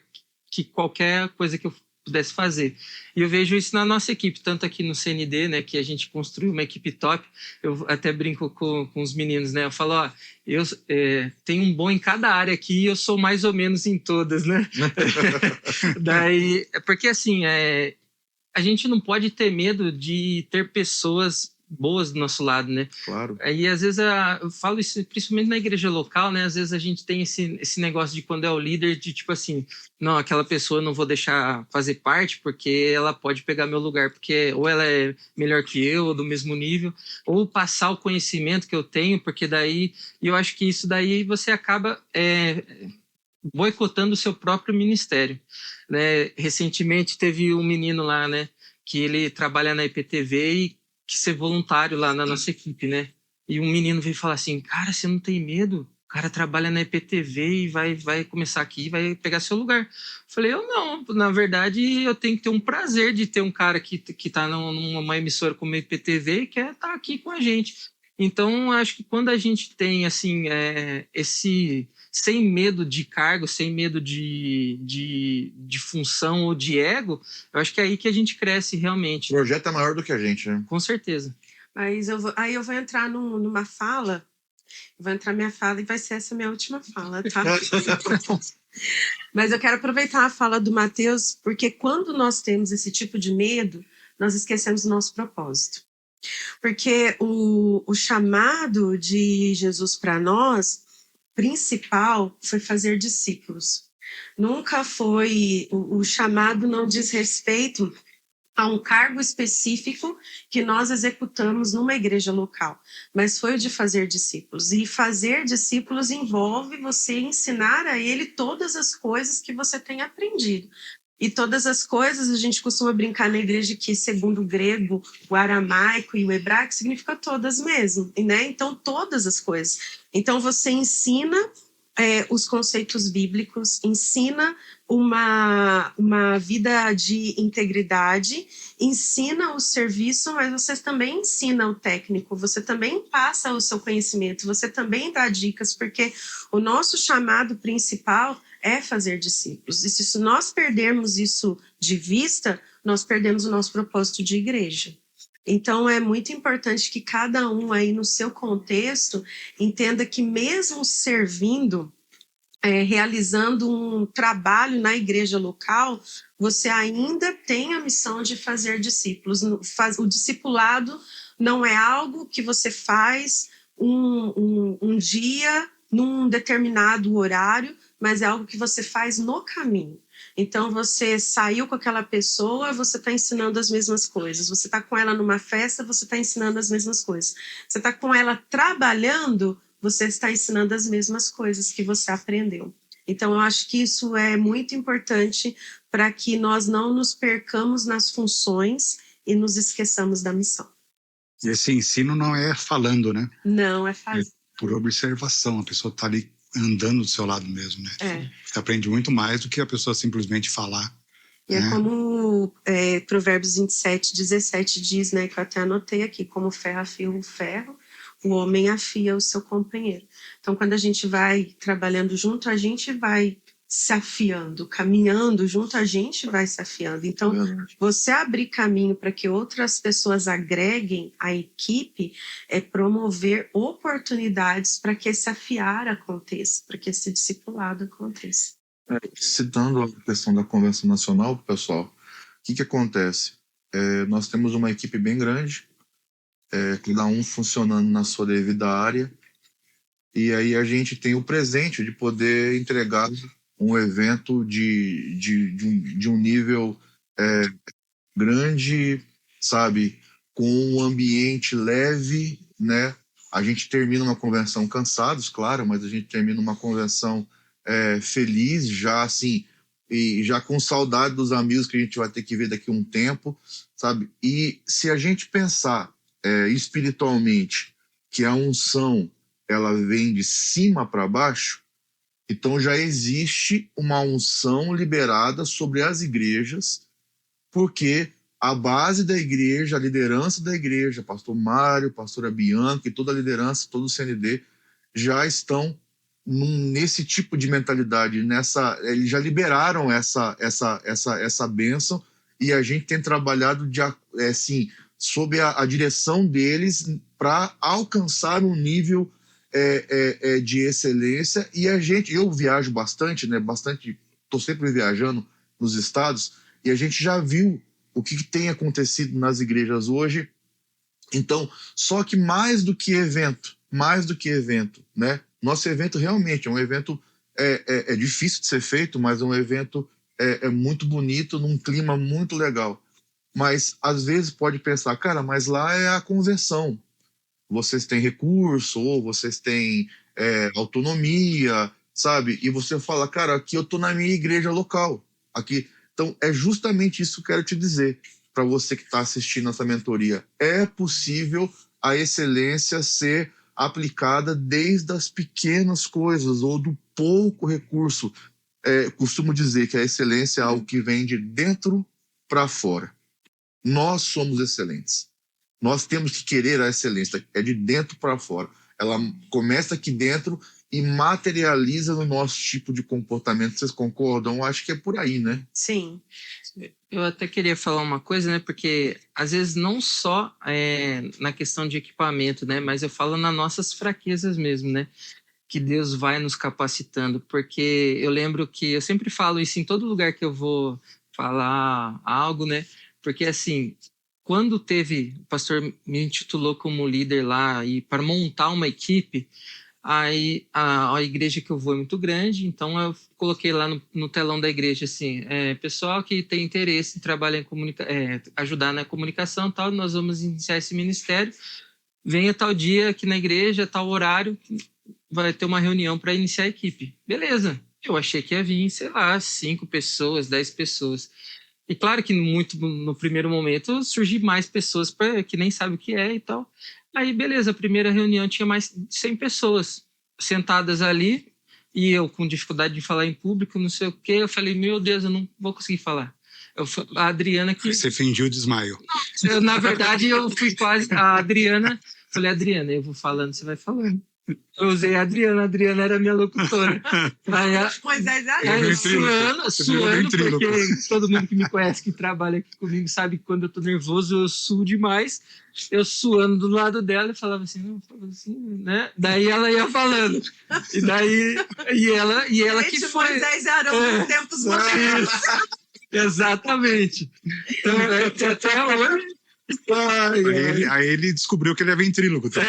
que qualquer coisa que eu pudesse fazer. E eu vejo isso na nossa equipe, tanto aqui no CND, né, que a gente construiu uma equipe top. Eu até brinco com os meninos, né? Eu falo, ó, eu tenho um bom em cada área aqui e eu sou mais ou menos em todas, né? Daí, porque assim, a gente não pode ter medo de ter pessoas boas do nosso lado, né? Claro. E às vezes eu falo isso principalmente na igreja local, né? Às vezes a gente tem esse negócio de quando é o líder, de tipo assim, não, aquela pessoa eu não vou deixar fazer parte porque ela pode pegar meu lugar, porque ou ela é melhor que eu, ou do mesmo nível, ou passar o conhecimento que eu tenho, porque daí, eu acho que isso daí você acaba boicotando o seu próprio ministério, né? Recentemente teve um menino lá, né, que ele trabalha na IPTV e que ser voluntário lá na nossa equipe, né? E um menino veio falar assim, cara, você não tem medo? O cara trabalha na IPTV e vai começar aqui e vai pegar seu lugar. Falei, eu não, na verdade eu tenho que ter um prazer de ter um cara que tá numa emissora como a IPTV e quer estar aqui com a gente. Então, acho que quando a gente tem, assim, esse... sem medo de cargo, sem medo de função ou de ego, eu acho que é aí que a gente cresce realmente. O projeto é maior do que a gente, né? Com certeza. Mas aí eu vou entrar numa fala, vou entrar minha fala e vai ser essa minha última fala, tá? Mas eu quero aproveitar a fala do Mateus, porque quando nós temos esse tipo de medo, nós esquecemos o nosso propósito. Porque o chamado de Jesus para nós, principal, foi fazer discípulos. Nunca foi, o chamado não diz respeito a um cargo específico que nós executamos numa igreja local, mas foi o de fazer discípulos. E fazer discípulos envolve você ensinar a ele todas as coisas que você tem aprendido. E todas as coisas, a gente costuma brincar na igreja que, segundo o grego, o aramaico e o hebraico, significa todas mesmo, né? Então, todas as coisas. Então, você ensina os conceitos bíblicos, ensina uma vida de integridade, ensina o serviço, mas você também ensina o técnico, você também passa o seu conhecimento, você também dá dicas, porque o nosso chamado principal é fazer discípulos. E se nós perdermos isso de vista, nós perdemos o nosso propósito de igreja. Então, é muito importante que cada um aí no seu contexto entenda que mesmo servindo, realizando um trabalho na igreja local, você ainda tem a missão de fazer discípulos. O discipulado não é algo que você faz um dia, num determinado horário, mas é algo que você faz no caminho. Então, você saiu com aquela pessoa, você está ensinando as mesmas coisas. Você está com ela numa festa, você está ensinando as mesmas coisas. Você está com ela trabalhando, você está ensinando as mesmas coisas que você aprendeu. Então, eu acho que isso é muito importante para que nós não nos percamos nas funções e nos esqueçamos da missão. E esse ensino não é falando, né? Não, é fazer. É por observação, a pessoa está ali andando do seu lado mesmo, né? Você aprende muito mais do que a pessoa simplesmente falar. E é como Provérbios 27, 17 diz, né, que eu até anotei aqui, como ferro afia o ferro, o homem afia o seu companheiro. Então, quando a gente vai trabalhando junto, a gente vai se afiando, caminhando junto, a gente vai se afiando. Então, você abrir caminho para que outras pessoas agreguem à equipe é promover oportunidades para que esse afiar aconteça, para que esse discipulado aconteça. Citando a questão da Convenção Nacional, pessoal, o que acontece? Nós temos uma equipe bem grande, cada um funcionando na sua devida área. E aí a gente tem o presente de poder entregar um evento de um nível grande, sabe, com um ambiente leve, né? A gente termina uma convenção cansados, claro, mas a gente termina uma convenção feliz, já assim, e já com saudade dos amigos que a gente vai ter que ver daqui a um tempo, sabe? E se a gente pensar espiritualmente que a unção ela vem de cima para baixo, então já existe uma unção liberada sobre as igrejas, porque a base da igreja, a liderança da igreja, pastor Mário, pastora Bianca e toda a liderança, todo o CND, já estão nesse tipo de mentalidade, eles já liberaram essa bênção, e a gente tem trabalhado sob a direção deles para alcançar um nível de excelência. E eu viajo bastante, né? Estou sempre viajando nos estados, e a gente já viu o que tem acontecido nas igrejas hoje. Então, só que mais do que evento, né? Nosso evento realmente é um evento difícil de ser feito, mas é um evento muito bonito, num clima muito legal. Mas às vezes pode pensar, cara, mas lá é a convenção. Vocês têm recurso, ou vocês têm autonomia, sabe? E você fala, cara, aqui eu tô na minha igreja local. Aqui. Então, é justamente isso que eu quero te dizer para você que está assistindo essa mentoria. É possível a excelência ser aplicada desde as pequenas coisas ou do pouco recurso. Costumo dizer que a excelência é algo que vem de dentro para fora. Nós somos excelentes. Nós temos que querer a excelência. É de dentro para fora. Ela começa aqui dentro e materializa no nosso tipo de comportamento. Vocês concordam? Acho que é por aí, né? Sim. Eu até queria falar uma coisa, né? Porque às vezes não só na questão de equipamento, né? Mas eu falo nas nossas fraquezas mesmo, né? Que Deus vai nos capacitando. Porque eu lembro que eu sempre falo isso em todo lugar que eu vou falar algo, né? Porque assim, quando o pastor me intitulou como líder lá e para montar uma equipe, aí a igreja que eu vou é muito grande, então eu coloquei lá no telão da igreja assim, pessoal que tem interesse em trabalhar em ajudar na comunicação, tal, nós vamos iniciar esse ministério, venha tal dia aqui na igreja, tal horário, vai ter uma reunião para iniciar a equipe. Beleza, eu achei que ia vir, sei lá, 5 pessoas, 10 pessoas. E claro que no primeiro momento surgem mais pessoas que nem sabem o que é e tal. Aí, beleza, a primeira reunião tinha mais de 100 pessoas sentadas ali, e eu com dificuldade de falar em público, não sei o quê. Eu falei, meu Deus, eu não vou conseguir falar. A Adriana que... Você fingiu desmaio. Na verdade, eu fui quase... A Adriana... Falei, Adriana, eu vou falando, você vai falando. Eu usei a Adriana era minha locutora. Aí, suando, porque todo mundo que me conhece, que trabalha aqui comigo, sabe que quando eu tô nervoso, eu suo demais. Eu suando do lado dela e falava assim, não, falava assim, né? Daí ela ia falando. E ela que foi... Moisés e Arão dos tempos modernos. Exatamente. Então, até hoje... Aí ele descobriu que ele é ventríloco. Tá?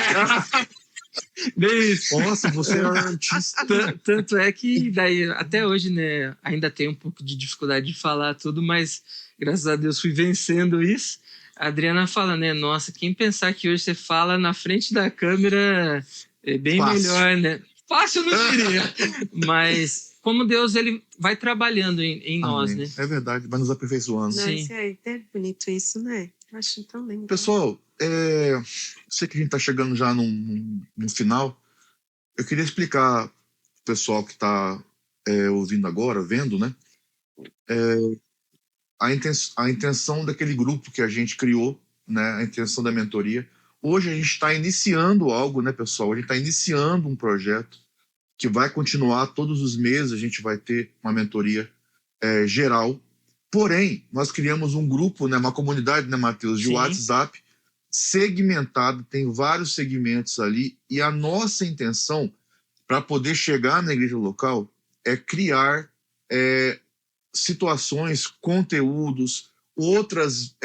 Bem isso. Nossa, você é artista. Tanto é que daí, até hoje, né, ainda tenho um pouco de dificuldade de falar tudo, mas graças a Deus fui vencendo isso. A Adriana fala, né, nossa, quem pensar que hoje você fala na frente da câmera é bem Fácil. melhor, né? Fácil não diria, mas como Deus ele vai trabalhando em nós, Amém. né? É verdade, vai nos aperfeiçoando. Sim. É bonito isso, né? Acho tão lindo. Pessoal, sei que a gente está chegando já no final. Eu queria explicar para o pessoal que está ouvindo agora, vendo, né? A intenção daquele grupo que a gente criou, né? A intenção da mentoria. Hoje a gente está iniciando algo, né, pessoal? A gente está iniciando um projeto que vai continuar todos os meses. A gente vai ter uma mentoria geral. Porém, nós criamos um grupo, né, uma comunidade, né, Matheus, de Sim. WhatsApp segmentado, tem vários segmentos ali, e a nossa intenção para poder chegar na igreja local é criar situações, conteúdos, outras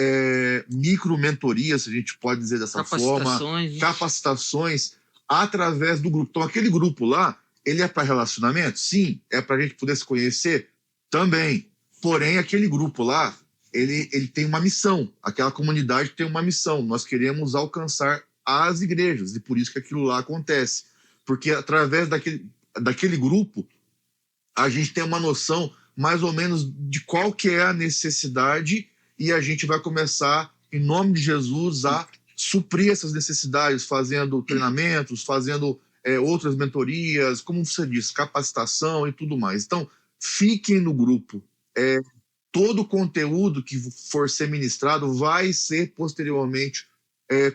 micro-mentorias, se a gente pode dizer dessa forma, Né? capacitações através do grupo. Então, aquele grupo lá, ele é para relacionamento? Sim. É para a gente poder se conhecer? Também. Porém, aquele grupo lá, ele tem uma missão. Aquela comunidade tem uma missão. Nós queremos alcançar as igrejas, e por isso que aquilo lá acontece. Porque através daquele grupo, a gente tem uma noção mais ou menos de qual que é a necessidade e a gente vai começar, em nome de Jesus, a suprir essas necessidades, fazendo treinamentos, fazendo outras mentorias, como você disse, capacitação e tudo mais. Então, fiquem no grupo. Todo o conteúdo que for ser ministrado vai ser posteriormente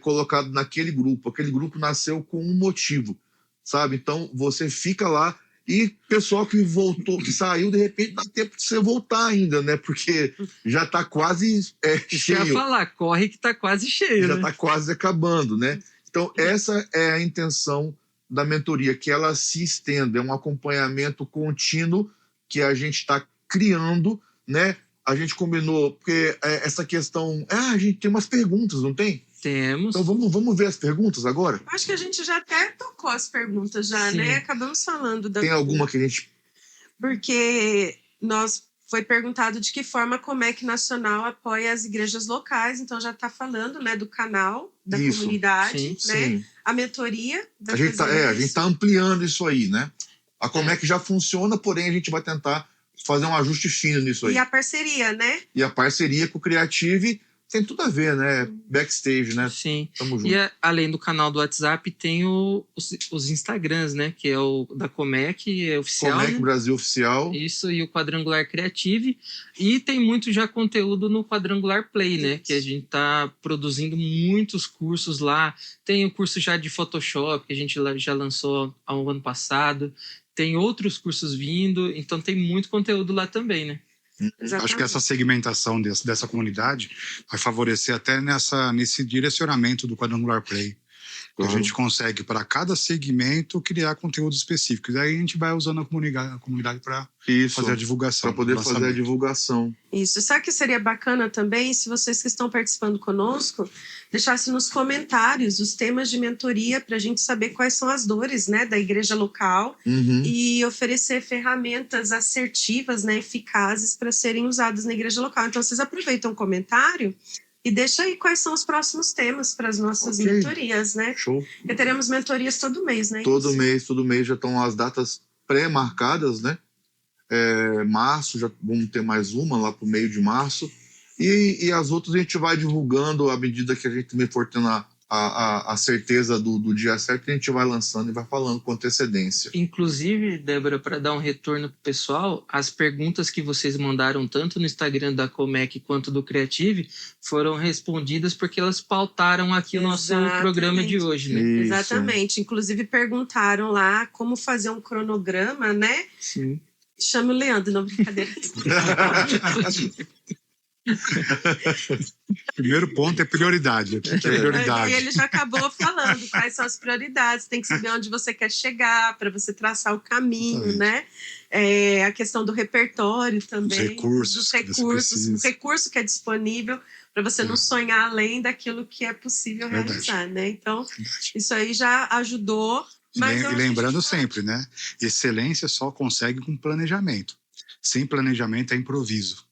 colocado naquele grupo. Aquele grupo nasceu com um motivo, sabe? Então, você fica lá e pessoal que voltou, que saiu, de repente dá tempo de você voltar ainda, né? Porque já está quase cheio. Eu ia falar, corre que está quase cheio, já né? está quase acabando, né? Então, essa é a intenção da mentoria, que ela se estenda, é um acompanhamento contínuo que a gente está criando, né? A gente combinou, porque essa questão... a gente tem umas perguntas, não tem? Temos. Então vamos ver as perguntas agora? Acho que a gente já até tocou as perguntas já, Sim. né? Acabamos falando da... Tem alguma que a gente... Porque foi perguntado de que forma a Comec Nacional apoia as igrejas locais, então já está falando, né, do canal da Isso. comunidade, Sim, né? Sim. A mentoria. A gente tá ampliando isso aí, né? A Comec já funciona, porém a gente vai tentar fazer um ajuste fino nisso aí. E a parceria, né? E a parceria com o Creative tem tudo a ver, né? Backstage, né? Sim. Tamo junto. E além do canal do WhatsApp, tem os Instagrams, né? Que é o da Comec, oficial. Comec né? Brasil Oficial. Isso, e o Quadrangular Creative. E tem muito já conteúdo no Quadrangular Play, né? Que a gente tá produzindo muitos cursos lá. Tem o curso já de Photoshop, que a gente já lançou ao ano passado. Tem outros cursos vindo, então tem muito conteúdo lá também, né? Exatamente. Acho que essa segmentação dessa comunidade vai favorecer até nesse direcionamento do Quadrangular Play. Claro. A gente consegue, para cada segmento, criar conteúdos específicos. Aí a gente vai usando a comunidade para fazer a divulgação. Para poder fazer a divulgação. Isso. Sabe o que seria bacana também, se vocês que estão participando conosco, deixassem nos comentários os temas de mentoria para a gente saber quais são as dores, né, da igreja local e oferecer ferramentas assertivas, né, eficazes para serem usadas na igreja local. Então, vocês aproveitam o comentário e deixa aí quais são os próximos temas para as nossas mentorias, né? Show. Porque teremos mentorias todo mês, né? Todo mês já estão as datas pré-marcadas, né? Março, já vamos ter mais uma lá para o meio de março. E as outras a gente vai divulgando à medida que a gente também for tendo a certeza do dia certo, a gente vai lançando e vai falando com antecedência. Inclusive, Débora, para dar um retorno pro pessoal, as perguntas que vocês mandaram tanto no Instagram da Comec quanto do Creative foram respondidas porque elas pautaram aqui o nosso programa de hoje, né? Isso. Exatamente. Inclusive perguntaram lá como fazer um cronograma, né? Sim. Chama o Leandro, não, brincadeira. Primeiro ponto é prioridade. E ele já acabou falando quais são as prioridades, tem que saber onde você quer chegar para você traçar o caminho, né? A questão do repertório também, dos recursos, o recurso que é disponível para você não sonhar além daquilo que é possível realizar, né? Então, isso aí já ajudou. E lembrando sempre, né? Excelência só consegue com planejamento. Sem planejamento é improviso.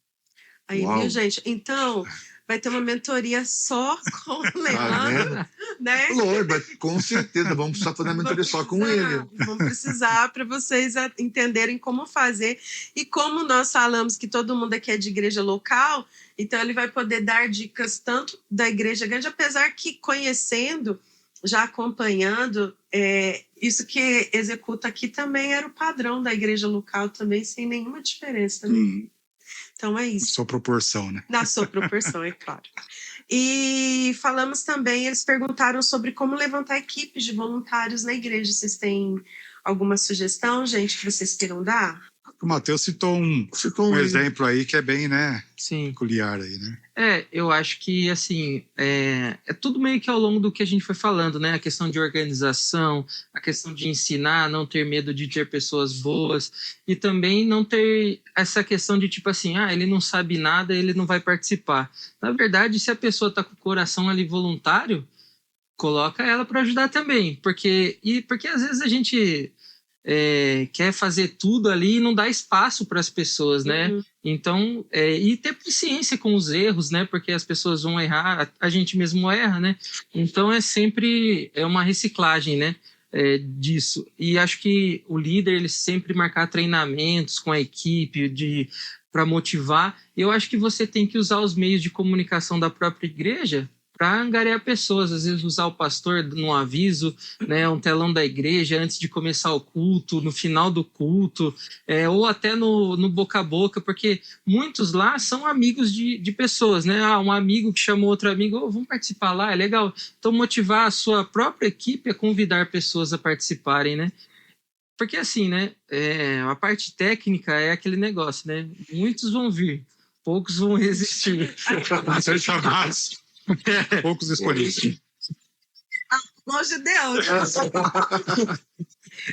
Aí, viu, gente? Então, vai ter uma mentoria só com o Leandro, né? Lógico, com certeza, vamos precisar fazer a mentoria só com ele. Vamos precisar para vocês entenderem como fazer. E como nós falamos que todo mundo aqui é de igreja local, então ele vai poder dar dicas tanto da igreja grande, apesar que conhecendo, já acompanhando, isso que executa aqui também era o padrão da igreja local também, sem nenhuma diferença, né? Então é isso. Na sua proporção, né? Na sua proporção, é claro. E falamos também, eles perguntaram sobre como levantar equipes de voluntários na igreja. Vocês têm alguma sugestão, gente, que vocês queiram dar? O Matheus citou um exemplo aí que é bem, né, Sim. peculiar aí, né? Eu acho que, assim, é tudo meio que ao longo do que a gente foi falando, né? A questão de organização, a questão de ensinar, não ter medo de ter pessoas boas e também não ter essa questão de, tipo assim, ele não sabe nada, ele não vai participar. Na verdade, se a pessoa está com o coração ali voluntário, coloca ela para ajudar também, porque às vezes a gente quer fazer tudo ali e não dá espaço para as pessoas, né? Uhum. Então, e ter paciência com os erros, né? Porque as pessoas vão errar, a gente mesmo erra, né? Então, sempre uma reciclagem, né? Disso. E acho que o líder, ele sempre marcar treinamentos com a equipe para motivar. Eu acho que você tem que usar os meios de comunicação da própria igreja para angariar pessoas, às vezes usar o pastor num aviso, né, um telão da igreja antes de começar o culto, no final do culto, ou até no boca a boca, porque muitos lá são amigos de pessoas, né? Um amigo que chamou outro amigo, vamos participar lá, é legal. Então, motivar a sua própria equipe a convidar pessoas a participarem, né? Porque assim, né, a parte técnica é aquele negócio, né? Muitos vão vir, poucos vão resistir. Vão ser chamados. Poucos escolhidos. Longe de Deus.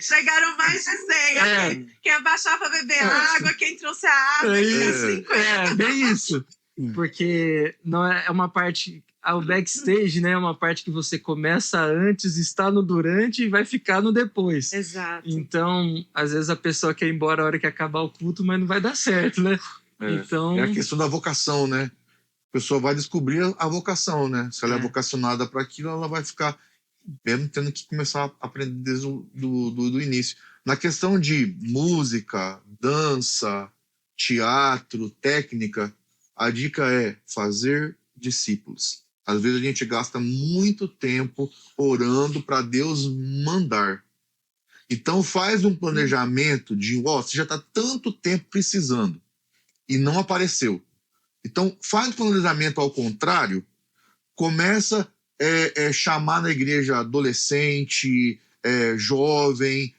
Chegaram mais de 100. Quem abaixar para beber água, quem trouxe a água, quem 50. Bem isso. Porque não é uma parte... O backstage, né, é uma parte que você começa antes, está no durante e vai ficar no depois. Exato. Então, às vezes a pessoa quer ir embora a hora que acabar o culto, mas não vai dar certo, né? Então... É a questão da vocação, né? A pessoa vai descobrir a vocação, né? Se ela é vocacionada para aquilo, ela vai ficar mesmo tendo que começar a aprender desde do início. Na questão de música, dança, teatro, técnica, a dica é fazer discípulos. Às vezes a gente gasta muito tempo orando para Deus mandar. Então faz um planejamento de, você já está tanto tempo precisando e não apareceu. Então, faz o planejamento ao contrário, começa a chamar na igreja adolescente, jovem,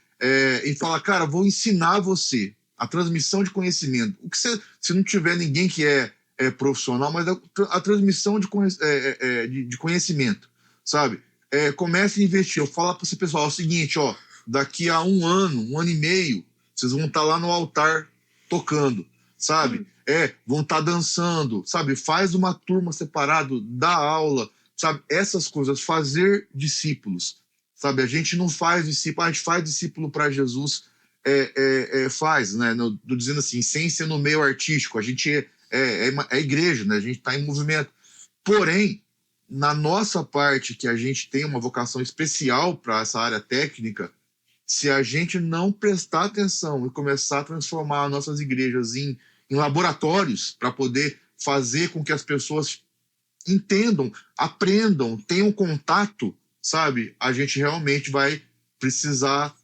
e fala, cara, vou ensinar você a transmissão de conhecimento. O que se não tiver ninguém que é profissional, mas a transmissão de conhecimento, sabe? Comece a investir. Eu falo para esse pessoal o seguinte, daqui a um ano e meio, vocês vão estar lá no altar tocando, sabe? Vão estar dançando, sabe? Faz uma turma separada, dá aula, sabe? Essas coisas, fazer discípulos, sabe? A gente não faz discípulo, a gente faz discípulo para Jesus, faz, né? Tô dizendo assim, sem ser no meio artístico, a gente é igreja, né? A gente está em movimento. Porém, na nossa parte, que a gente tem uma vocação especial para essa área técnica, se a gente não prestar atenção e começar a transformar nossas igrejas em laboratórios para poder fazer com que as pessoas entendam, aprendam, tenham contato, sabe? A gente realmente vai precisar,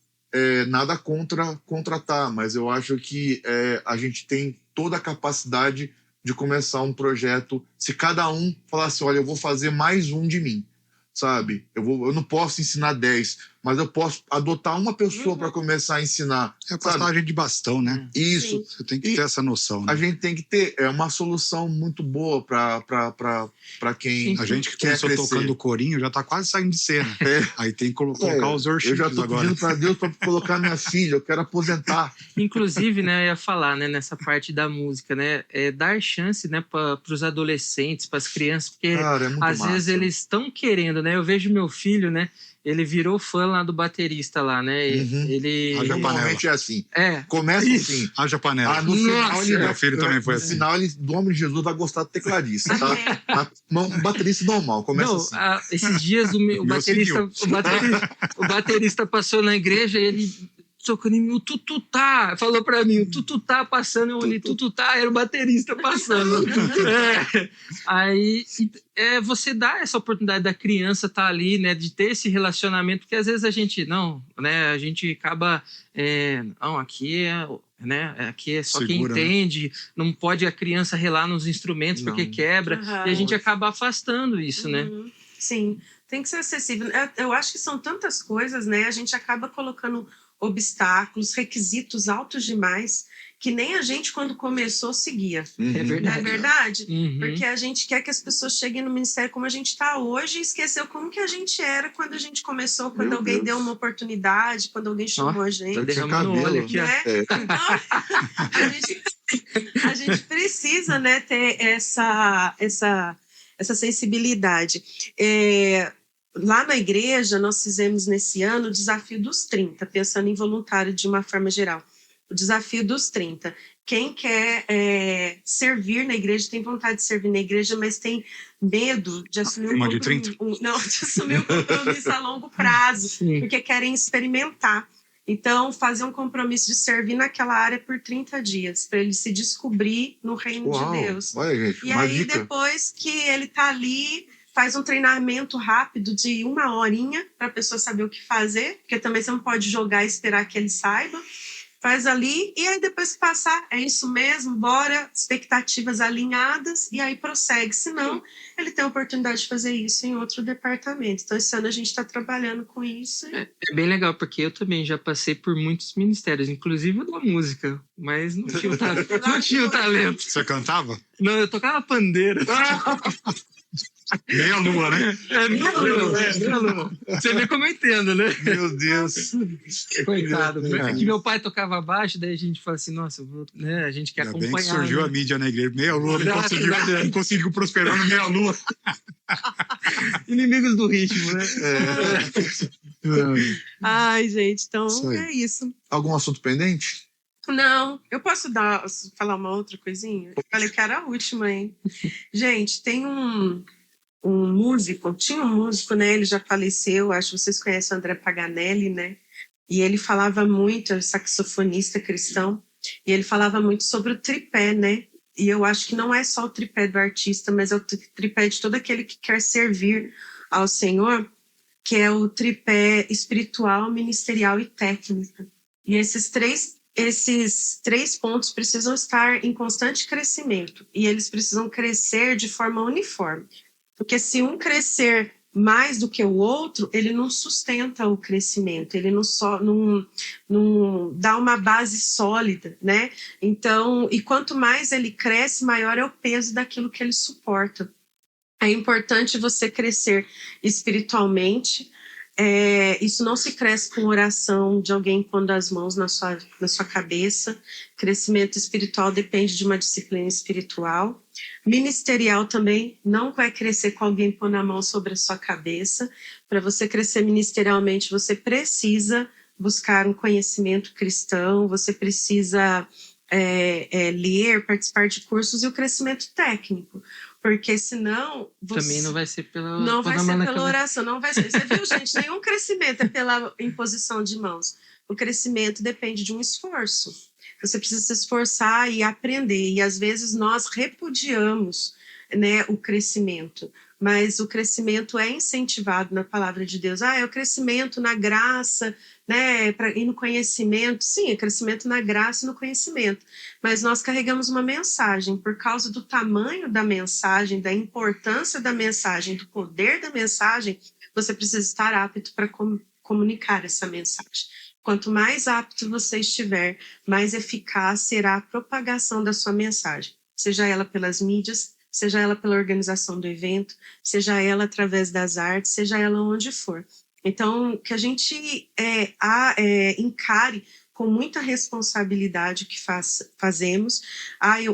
nada contra contratar, mas eu acho que a gente tem toda a capacidade de começar um projeto, se cada um falasse, olha, eu vou fazer mais um de mim, sabe? Eu não posso ensinar 10, mas eu posso adotar uma pessoa para começar a ensinar. É a passagem de bastão, né? Isso. Sim. Você tem que ter essa noção, né? A gente tem que ter uma solução muito boa para quem A gente que quer começou crescer. tocando corinho já está quase saindo de cena. Aí tem que colocar os Eu workshops já estou agora. pedindo para Deus para colocar minha filha, eu quero aposentar. Inclusive, né, eu ia falar, né, nessa parte da música, né, dar chance, né, para os adolescentes, para as crianças, porque Cara, é muito às massa. vezes eles estão querendo, né? Eu vejo meu filho, né? Ele virou fã lá do baterista lá, né? Uhum. Ele Normalmente é assim. Começa Isso. assim. Haja panela. No final, Meu filho também foi no assim. final, ele, do nome de Jesus, vai gostar do tecladista, tá? Mas um baterista normal, começa Não, assim. esses dias o baterista passou na igreja e ele tocando em mim, o tututá, falou pra mim, o tututá passando, eu olhei, tututá, era o baterista passando. Aí você dá essa oportunidade da criança estar ali, né, de ter esse relacionamento, porque às vezes a gente a gente acaba, aqui é só Segura, quem né? entende, não pode a criança relar nos instrumentos porque quebra, e a gente acaba afastando isso, né? Sim, tem que ser acessível. Eu acho que são tantas coisas, né? A gente acaba colocando obstáculos, requisitos altos demais, que nem a gente, quando começou, seguia. É Não é verdade. verdade? Uhum. Porque a gente quer que as pessoas cheguem no ministério como a gente está hoje e esqueceu como que a gente era quando a gente começou, quando Meu alguém Deus. deu uma oportunidade, quando alguém chamou a gente. Tá derramando cabelo, óleo aqui, ó. Né? Então, a gente precisa, né, ter essa sensibilidade. Lá na igreja, nós fizemos nesse ano o desafio dos 30, pensando em voluntário de uma forma geral. O desafio dos 30. Quem quer servir na igreja, tem vontade de servir na igreja, mas tem medo de assumir Uma de 30? de assumir um compromisso a longo prazo, Sim. porque querem experimentar. Então, fazer um compromisso de servir naquela área por 30 dias, para ele se descobrir no reino Uau, de Deus. olha, gente, E uma aí, dica. depois que ele está ali, faz um treinamento rápido de 1 horinha para a pessoa saber o que fazer, porque também você não pode jogar e esperar que ele saiba. Faz ali, e aí depois que passar, é isso mesmo, bora, expectativas alinhadas, e aí prossegue. Senão, ele tem a oportunidade de fazer isso em outro departamento. Então, esse ano a gente está trabalhando com isso. É bem legal, porque eu também já passei por muitos ministérios, inclusive o da música, mas não tinha o talento. Não tinha o talento. Você cantava? Não, eu tocava pandeiro. Meia lua, né? Meia lua. Você vê como eu entendo, né? Meu Deus. Coitado. É. É que meu pai tocava baixo, daí a gente fala assim, nossa, a gente quer Ainda bem acompanhar. que surgiu né? a mídia na igreja. Meia lua, Graças a Deus. não conseguiu prosperar no meia lua. Inimigos do ritmo, né? Ai, gente, então Isso aí. é isso. Algum assunto pendente? Não, eu posso falar uma outra coisinha? Eu falei que era a última, hein? Gente, tem um músico, tinha um músico, né? Ele já faleceu, acho que vocês conhecem o André Paganelli, né? E ele falava muito, é um saxofonista cristão, e ele falava muito sobre o tripé, né? E eu acho que não é só o tripé do artista, mas é o tripé de todo aquele que quer servir ao Senhor, que é o tripé espiritual, ministerial e técnico. E esses três pontos precisam estar em constante crescimento, e eles precisam crescer de forma uniforme. Porque se um crescer mais do que o outro, ele não sustenta o crescimento, ele não dá uma base sólida, né? Então, e quanto mais ele cresce, maior é o peso daquilo que ele suporta. É importante você crescer espiritualmente. Isso não se cresce com oração de alguém pondo as mãos na sua cabeça. Crescimento espiritual depende de uma disciplina espiritual. Ministerial também não vai crescer com alguém pondo a mão sobre a sua cabeça. Para você crescer ministerialmente, você precisa buscar um conhecimento cristão, você precisa ler, participar de cursos, e o crescimento técnico. Porque senão... Também não vai ser pela... Não vai ser pela oração, não vai ser. Você viu, gente? Nenhum crescimento é pela imposição de mãos. O crescimento depende de um esforço. Você precisa se esforçar e aprender. E às vezes nós repudiamos, né, o crescimento. Mas o crescimento é incentivado na palavra de Deus. É o crescimento na graça, né, e no conhecimento. Sim, é crescimento na graça e no conhecimento. Mas nós carregamos uma mensagem. Por causa do tamanho da mensagem, da importância da mensagem, do poder da mensagem, você precisa estar apto para comunicar essa mensagem. Quanto mais apto você estiver, mais eficaz será a propagação da sua mensagem. Seja ela pelas mídias, seja ela pela organização do evento, seja ela através das artes, seja ela onde for. Então, que a gente encare com muita responsabilidade o que fazemos.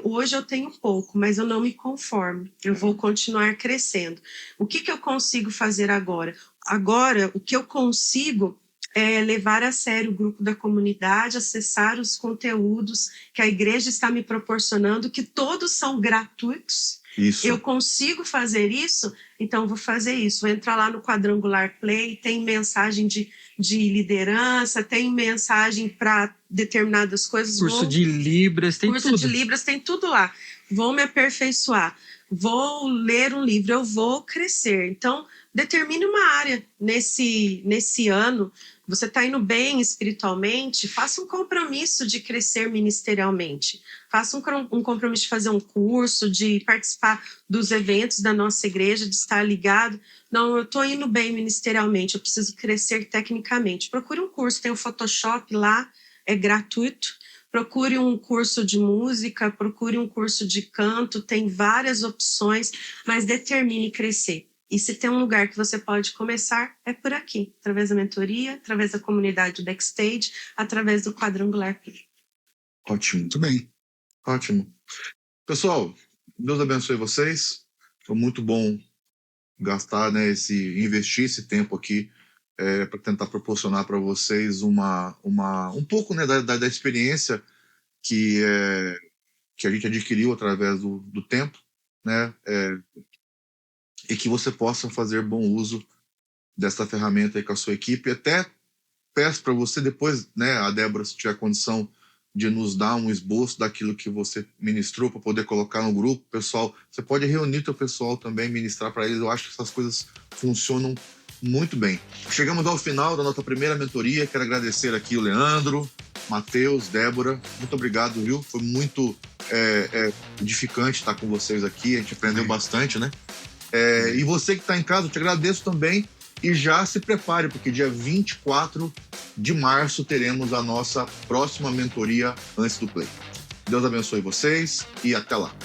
Hoje eu tenho pouco, mas eu não me conformo. Eu vou continuar crescendo. O que eu consigo fazer agora? Agora, o que eu consigo é levar a sério o grupo da comunidade, acessar os conteúdos que a igreja está me proporcionando, que todos são gratuitos. Isso. Eu consigo fazer isso, então vou fazer isso. Vou entrar lá no Quadrangular Play, tem mensagem de liderança, tem mensagem para determinadas coisas. Curso de Libras, tem tudo. Curso de Libras, tem tudo lá. Vou me aperfeiçoar, vou ler um livro, eu vou crescer. Então, determine uma área nesse ano você está indo bem espiritualmente, faça um compromisso de crescer ministerialmente. Faça um compromisso de fazer um curso, de participar dos eventos da nossa igreja, de estar ligado. Não, eu estou indo bem ministerialmente, eu preciso crescer tecnicamente. Procure um curso, tem o Photoshop lá, é gratuito. Procure um curso de música, procure um curso de canto, tem várias opções, mas determine crescer. E se tem um lugar que você pode começar, é por aqui, através da mentoria, através da comunidade backstage, através do quadrangular. Ótimo, muito bem. Ótimo. Pessoal, Deus abençoe vocês. Foi muito bom gastar, né, investir esse tempo aqui para tentar proporcionar para vocês um pouco, né, da experiência que a gente adquiriu através do tempo, né, e que você possa fazer bom uso dessa ferramenta aí com a sua equipe. Até peço para você depois, né, a Débora, se tiver condição de nos dar um esboço daquilo que você ministrou para poder colocar no grupo, pessoal, você pode reunir teu pessoal também, ministrar para eles. Eu acho que essas coisas funcionam muito bem. Chegamos ao final da nossa primeira mentoria. Quero agradecer aqui o Leandro, Matheus, Débora. Muito obrigado, viu? Foi muito edificante estar com vocês aqui. A gente aprendeu bastante, né? E você que está em casa, eu te agradeço também. E já se prepare, porque dia 24 de março teremos a nossa próxima mentoria antes do Play. Deus abençoe vocês e até lá.